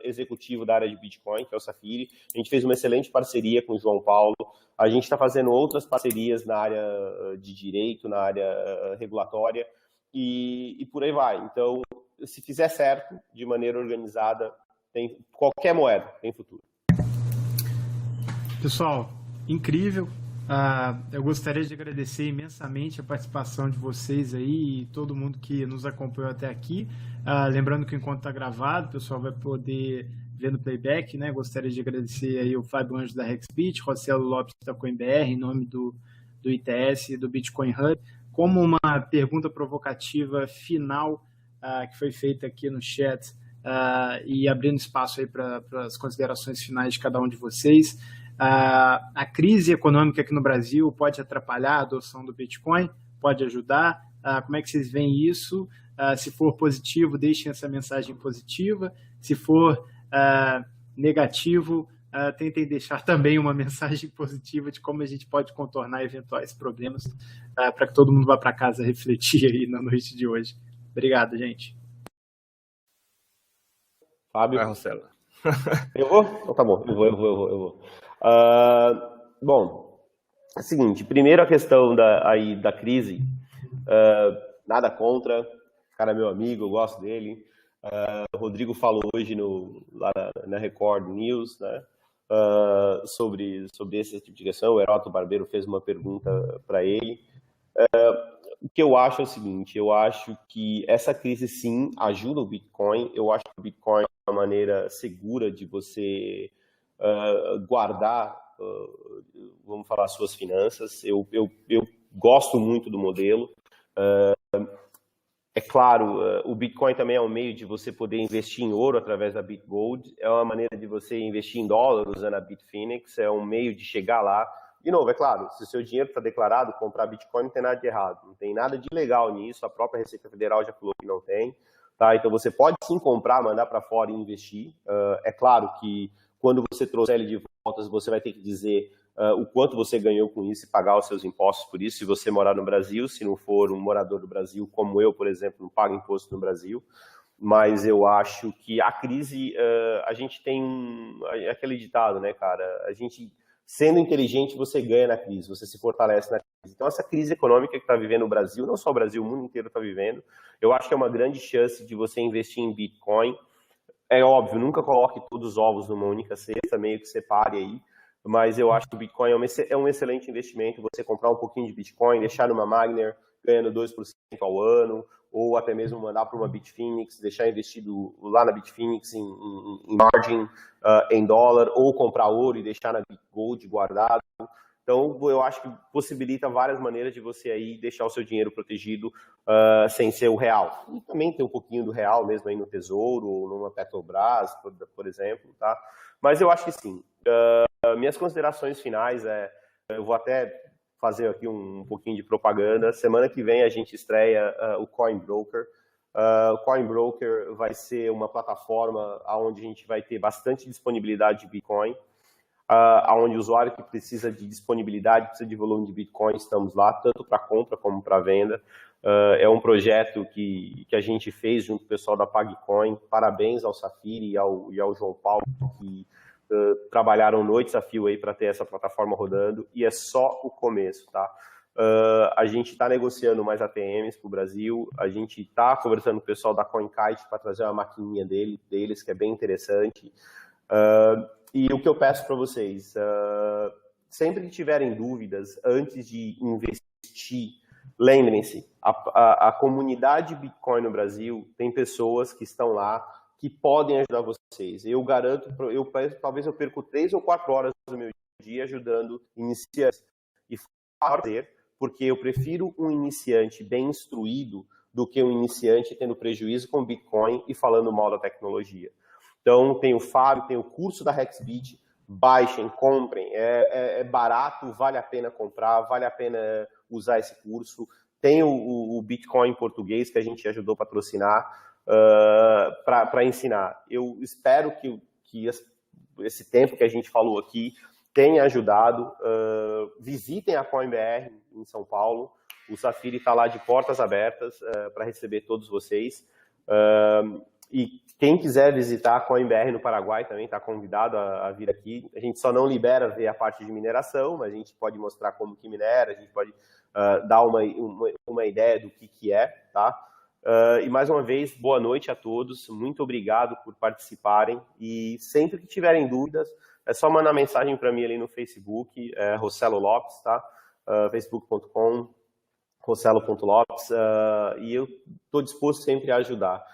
executivo da área de Bitcoin, que é o Safiri. A gente fez uma excelente parceria com o João Paulo. A gente está fazendo outras parcerias na área de direito, na área regulatória, e por aí vai. Então, se fizer certo, de maneira organizada, qualquer moeda tem futuro. Pessoal, incrível. Eu gostaria de agradecer imensamente a participação de vocês aí e todo mundo que nos acompanhou até aqui. Lembrando que o encontro está gravado, o pessoal vai poder ver no playback, né? Gostaria de agradecer aí o Fábio Anjos da Hexbit, Rossello Lopes da CoinBR, em nome do ITS e do Bitcoin Hub. Como uma pergunta provocativa final que foi feita aqui no chat e abrindo espaço aí para as considerações finais de cada um de vocês. A crise econômica aqui no Brasil pode atrapalhar a adoção do Bitcoin? Pode ajudar? Como é que vocês veem isso? Se for positivo, deixem essa mensagem positiva. Se for negativo, tentem deixar também uma mensagem positiva de como a gente pode contornar eventuais problemas para que todo mundo vá para casa refletir aí na noite de hoje. Obrigado, gente. Fábio? Vai, Rossello. Eu vou? Então tá bom, eu vou. Bom, é o seguinte, primeiro a questão da crise, nada contra, o cara é meu amigo, eu gosto dele. O Rodrigo falou hoje lá na Record News, né, sobre esse tipo de questão. O Heródoto Barbeiro fez uma pergunta para ele. O que eu acho é o seguinte, eu acho que essa crise sim ajuda o Bitcoin, eu acho que o Bitcoin é uma maneira segura de você guardar, vamos falar, suas finanças. Eu gosto muito do modelo. É claro, o Bitcoin também é um meio de você poder investir em ouro através da BitGold, é uma maneira de você investir em dólar usando a Bitfinex, é um meio de chegar lá. De novo, é claro, se o seu dinheiro está declarado, comprar Bitcoin não tem nada de errado, não tem nada de ilegal nisso, a própria Receita Federal já falou que não tem, tá? Então você pode sim comprar, mandar para fora e investir. É claro que quando você trouxer ele de voltas, você vai ter que dizer o quanto você ganhou com isso e pagar os seus impostos por isso, se você morar no Brasil, se não for um morador do Brasil, como eu, por exemplo, não pago imposto no Brasil. Mas eu acho que a crise, a gente tem aquele ditado, né, cara? A gente, sendo inteligente, você ganha na crise, você se fortalece na crise. Então, essa crise econômica que está vivendo o Brasil, não só o Brasil, o mundo inteiro está vivendo, eu acho que é uma grande chance de você investir em Bitcoin. É óbvio, nunca coloque todos os ovos numa única cesta, meio que separe aí, mas eu acho que o Bitcoin é um excelente investimento, você comprar um pouquinho de Bitcoin, deixar numa Magner, ganhando 2% ao ano, ou até mesmo mandar para uma Bitfinex, deixar investido lá na Bitfinex em margin, em dólar, ou comprar ouro e deixar na Bitgold guardado. Então, eu acho que possibilita várias maneiras de você aí deixar o seu dinheiro protegido sem ser o real. E também tem um pouquinho do real mesmo aí no Tesouro, ou numa Petrobras, por exemplo, tá? Mas eu acho que sim. Minhas considerações finais eu vou até fazer aqui um pouquinho de propaganda. Semana que vem a gente estreia o CoinBroker. O CoinBroker vai ser uma plataforma onde a gente vai ter bastante disponibilidade de Bitcoin, onde o usuário que precisa de disponibilidade, precisa de volume de Bitcoin, estamos lá, tanto para compra como para venda. É um projeto que a gente fez junto com o pessoal da PagCoin. Parabéns ao Safiri e ao João Paulo, que trabalharam noites a fio aí para ter essa plataforma rodando, e é só o começo, tá? A gente está negociando mais ATMs para o Brasil, a gente está conversando com o pessoal da CoinKite para trazer uma maquininha deles, que é bem interessante. E o que eu peço para vocês, sempre que tiverem dúvidas, antes de investir, lembrem-se, a comunidade Bitcoin no Brasil tem pessoas que estão lá, que podem ajudar vocês. Eu garanto, talvez eu perco 3 ou 4 horas do meu dia ajudando iniciantes. E fazer, porque eu prefiro um iniciante bem instruído do que um iniciante tendo prejuízo com Bitcoin e falando mal da tecnologia. Então, tem o Fábio, tem o curso da Hexbit, baixem, comprem, é barato, vale a pena comprar, vale a pena usar esse curso. Tem o Bitcoin em português, que a gente ajudou a patrocinar, para ensinar. Eu espero que esse tempo que a gente falou aqui tenha ajudado. Visitem a CoinBR em São Paulo. O Safiri está lá de portas abertas para receber todos vocês. E quem quiser visitar a CoinBR no Paraguai também está convidado a vir aqui. A gente só não libera ver a parte de mineração, mas a gente pode mostrar como que minera, a gente pode dar uma ideia do que é, tá? E mais uma vez, boa noite a todos, muito obrigado por participarem, e sempre que tiverem dúvidas, é só mandar mensagem para mim ali no Facebook, Rossello Lopes, tá? facebook.com, rossello.lopes, e eu estou disposto sempre a ajudar.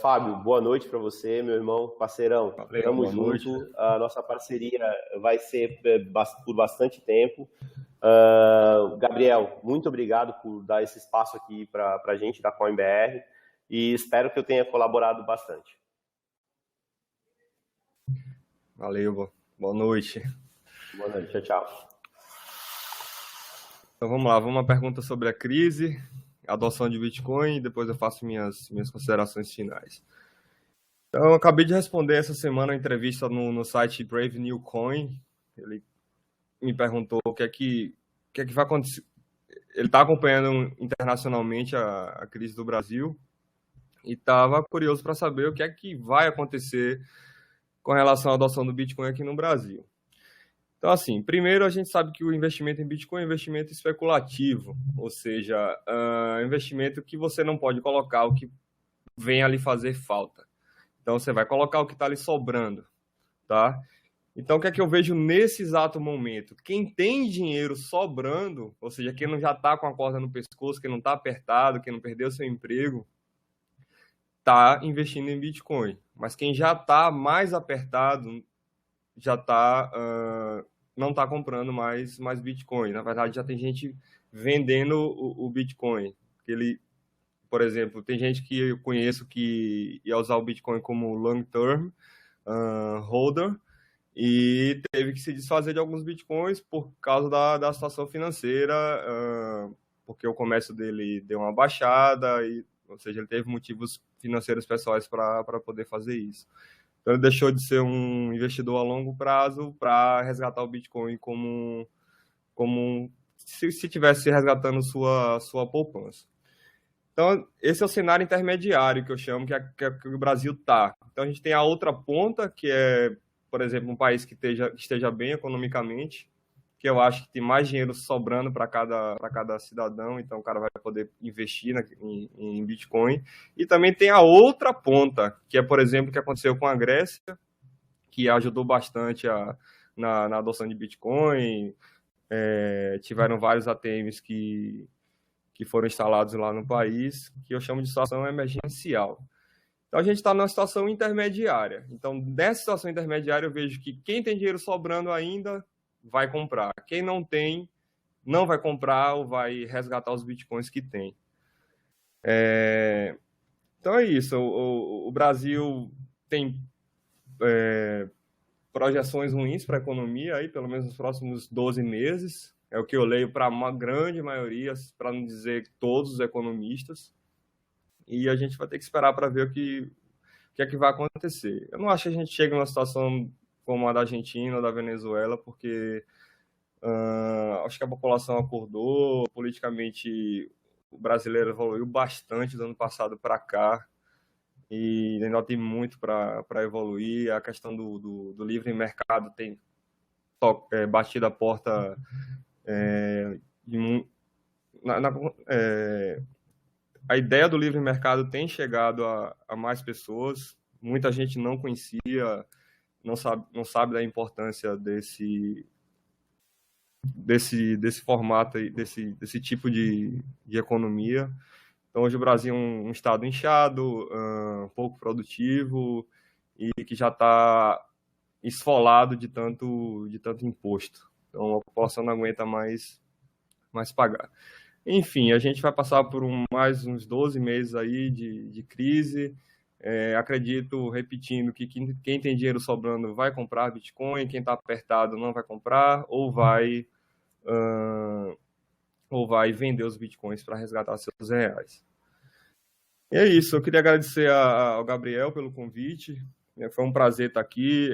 Fábio, boa noite para você, meu irmão, parceirão, tamo junto, a nossa parceria vai ser por bastante tempo. Gabriel, muito obrigado por dar esse espaço aqui para a gente da CoinBR, e espero que eu tenha colaborado bastante. Valeu, boa noite. Boa noite, tchau, tchau. Então vamos lá, vamos uma pergunta sobre a crise, a adoção de Bitcoin, e depois eu faço minhas considerações finais. Então, eu acabei de responder essa semana uma entrevista no site Brave New Coin. Ele me perguntou o que é que vai acontecer. Ele está acompanhando internacionalmente a crise do Brasil e estava curioso para saber o que é que vai acontecer com relação à adoção do Bitcoin aqui no Brasil. Então, assim, primeiro a gente sabe que o investimento em Bitcoin é um investimento especulativo, ou seja, é um investimento que você não pode colocar o que vem ali fazer falta. Então, você vai colocar o que está ali sobrando, tá? Então, o que é que eu vejo nesse exato momento? Quem tem dinheiro sobrando, ou seja, quem não já está com a corda no pescoço, quem não está apertado, quem não perdeu seu emprego, está investindo em Bitcoin. Mas quem já está mais apertado, já não está comprando mais Bitcoin. Na verdade, já tem gente vendendo o Bitcoin. Por exemplo, tem gente que eu conheço que ia usar o Bitcoin como long term holder, e teve que se desfazer de alguns bitcoins por causa da situação financeira, porque o comércio dele deu uma baixada, ou seja, ele teve motivos financeiros pessoais para poder fazer isso. Então ele deixou de ser um investidor a longo prazo para resgatar o Bitcoin como se estivesse resgatando sua poupança. Então, esse é o cenário intermediário que eu chamo, que o Brasil está. Então, a gente tem a outra ponta, que é, por exemplo, um país que esteja bem economicamente, que eu acho que tem mais dinheiro sobrando para cada cidadão, então o cara vai poder investir em Bitcoin. E também tem a outra ponta, que é, por exemplo, o que aconteceu com a Grécia, que ajudou bastante na adoção de Bitcoin. Tiveram vários ATMs que foram instalados lá no país, que eu chamo de situação emergencial. Então, a gente está numa situação intermediária. Então, nessa situação intermediária, eu vejo que quem tem dinheiro sobrando ainda vai comprar. Quem não tem, não vai comprar ou vai resgatar os bitcoins que tem. Então, é isso. O Brasil tem projeções ruins para a economia, aí, pelo menos nos próximos 12 meses. É o que eu leio para uma grande maioria, para não dizer todos os economistas. E a gente vai ter que esperar para ver o que é que vai acontecer. Eu não acho que a gente chegue numa situação como a da Argentina ou da Venezuela, porque acho que a população acordou, politicamente o brasileiro evoluiu bastante do ano passado para cá, e ainda tem muito para evoluir. A questão do livre mercado tem batido a porta... a ideia do livre mercado tem chegado a mais pessoas. Muita gente não conhecia, não sabe da importância desse formato, desse tipo de economia. Então, hoje o Brasil é um estado inchado, pouco produtivo e que já está esfolado de tanto imposto. Então, a população não aguenta mais pagar. Enfim, a gente vai passar por mais uns 12 meses aí de crise. Acredito, repetindo, que quem tem dinheiro sobrando vai comprar Bitcoin, quem está apertado não vai comprar, ou vai vender os Bitcoins para resgatar seus reais. E é isso, eu queria agradecer ao Gabriel pelo convite. Foi um prazer estar aqui.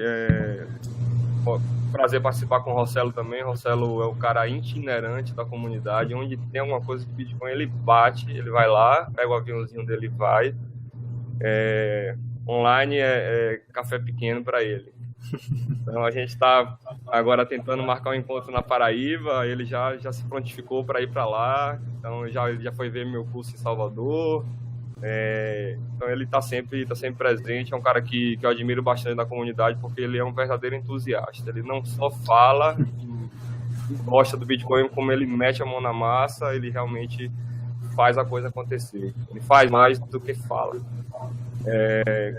Prazer participar com o Rossello também. Rossello é o cara itinerante da comunidade. Onde tem alguma coisa de Bitcoin, ele bate, ele vai lá, pega o aviãozinho dele e vai. Online é café pequeno para ele. Então a gente está agora tentando marcar um encontro na Paraíba. Ele já se prontificou para ir para lá. Então ele já foi ver meu curso em Salvador. Então ele está sempre presente. É um cara que eu admiro bastante na comunidade, porque ele é um verdadeiro entusiasta. Ele não só fala e gosta do Bitcoin, como ele mete a mão na massa. Ele realmente faz a coisa acontecer. Ele faz mais do que fala.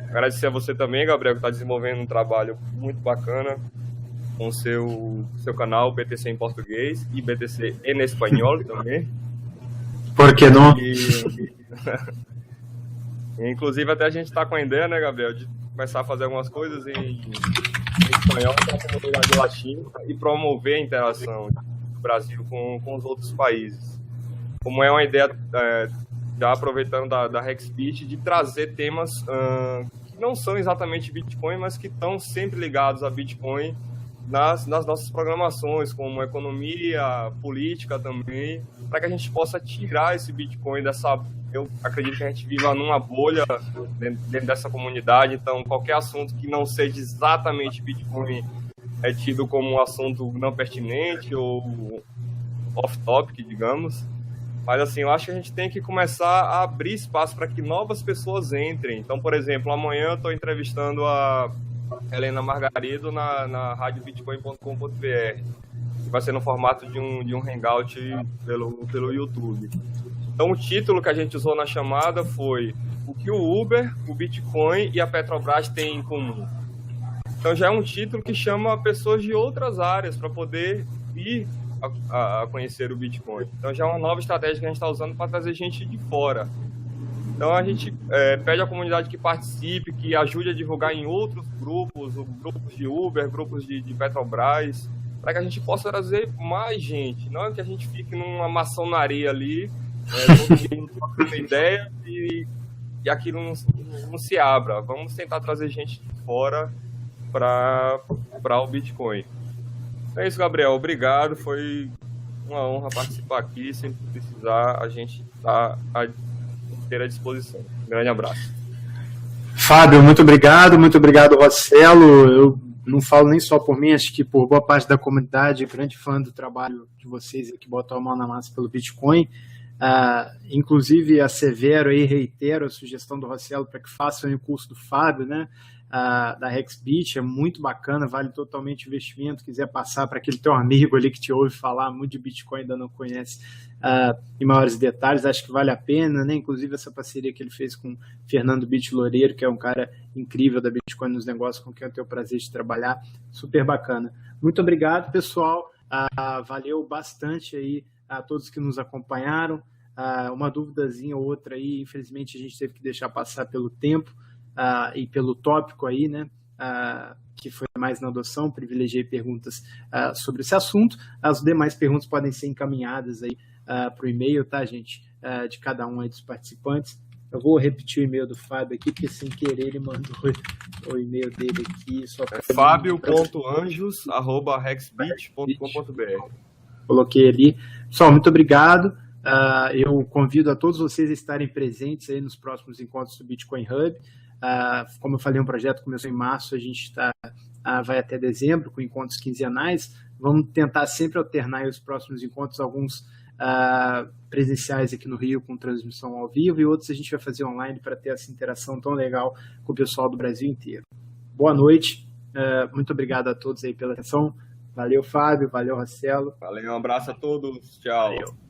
Agradecer a você também, Gabriel, que está desenvolvendo um trabalho muito bacana com o seu canal BTC em português e BTC em espanhol também. Por que não? Inclusive, até a gente está com a ideia, né, Gabriel, de começar a fazer algumas coisas em espanhol para a comunidade latina e promover a interação do Brasil com os outros países. Como é uma ideia, já aproveitando da Hexbit, de trazer temas que não são exatamente Bitcoin, mas que estão sempre ligados a Bitcoin nas nossas programações, como economia, política também, para que a gente possa tirar esse Bitcoin dessa... Eu acredito que a gente viva numa bolha dentro dessa comunidade, então qualquer assunto que não seja exatamente Bitcoin é tido como um assunto não pertinente ou off-topic, digamos. Mas assim, eu acho que a gente tem que começar a abrir espaço para que novas pessoas entrem. Então, por exemplo, amanhã eu estou entrevistando a Helena Margarido na radiobitcoin.com.br, que vai ser no formato de um hangout pelo YouTube. Então, o título que a gente usou na chamada foi o que o Uber, o Bitcoin e a Petrobras têm em comum. Então, já é um título que chama pessoas de outras áreas para poder ir a conhecer o Bitcoin. Então, já é uma nova estratégia que a gente está usando para trazer gente de fora. Então, a gente pede à comunidade que participe, que ajude a divulgar em outros grupos de Uber, grupos de Petrobras, para que a gente possa trazer mais gente. Não é que a gente fique numa maçonaria ali, todo mundo com uma ideia e que aquilo não se abra. Vamos tentar trazer gente de fora para o Bitcoin. É isso, Gabriel. Obrigado. Foi uma honra participar aqui. Sempre que precisar, a gente está à inteira disposição. Um grande abraço. Fábio, muito obrigado, Rossello. Eu não falo nem só por mim, acho que por boa parte da comunidade, grande fã do trabalho de vocês que botam a mão na massa pelo Bitcoin. Inclusive, assevero e reitero a sugestão do Rossello para que façam o curso do Fábio, né? Da Hexbit, é muito bacana, vale totalmente o investimento. Quiser passar para aquele teu amigo ali que te ouve falar muito de Bitcoin, ainda não conhece em maiores detalhes, acho que vale a pena, né? Inclusive essa parceria que ele fez com Fernando Bit Loureiro, que é um cara incrível da Bitcoin nos negócios, com quem eu tenho o prazer de trabalhar, super bacana. Muito obrigado, pessoal, valeu bastante aí a todos que nos acompanharam. Uma duvidazinha ou outra aí, infelizmente a gente teve que deixar passar pelo tempo e pelo tópico aí, né, que foi mais na adoção, privilegiei perguntas sobre esse assunto. As demais perguntas podem ser encaminhadas aí para o e-mail, tá, gente, de cada um aí dos participantes. Eu vou repetir o e-mail do Fábio aqui, porque sem querer ele mandou o e-mail dele aqui. fabio.anjos@hexbit.com.br. Coloquei ali. Pessoal, muito obrigado. Eu convido a todos vocês a estarem presentes aí nos próximos encontros do Bitcoin Hub. Como eu falei, um projeto começou em março, a gente vai até dezembro, com encontros quinzenais. Vamos tentar sempre alternar aí os próximos encontros, alguns presenciais aqui no Rio, com transmissão ao vivo, e outros a gente vai fazer online para ter essa interação tão legal com o pessoal do Brasil inteiro. Boa noite, muito obrigado a todos aí pela atenção. Valeu, Fábio, valeu, Rossello. Valeu, um abraço a todos, tchau. Valeu.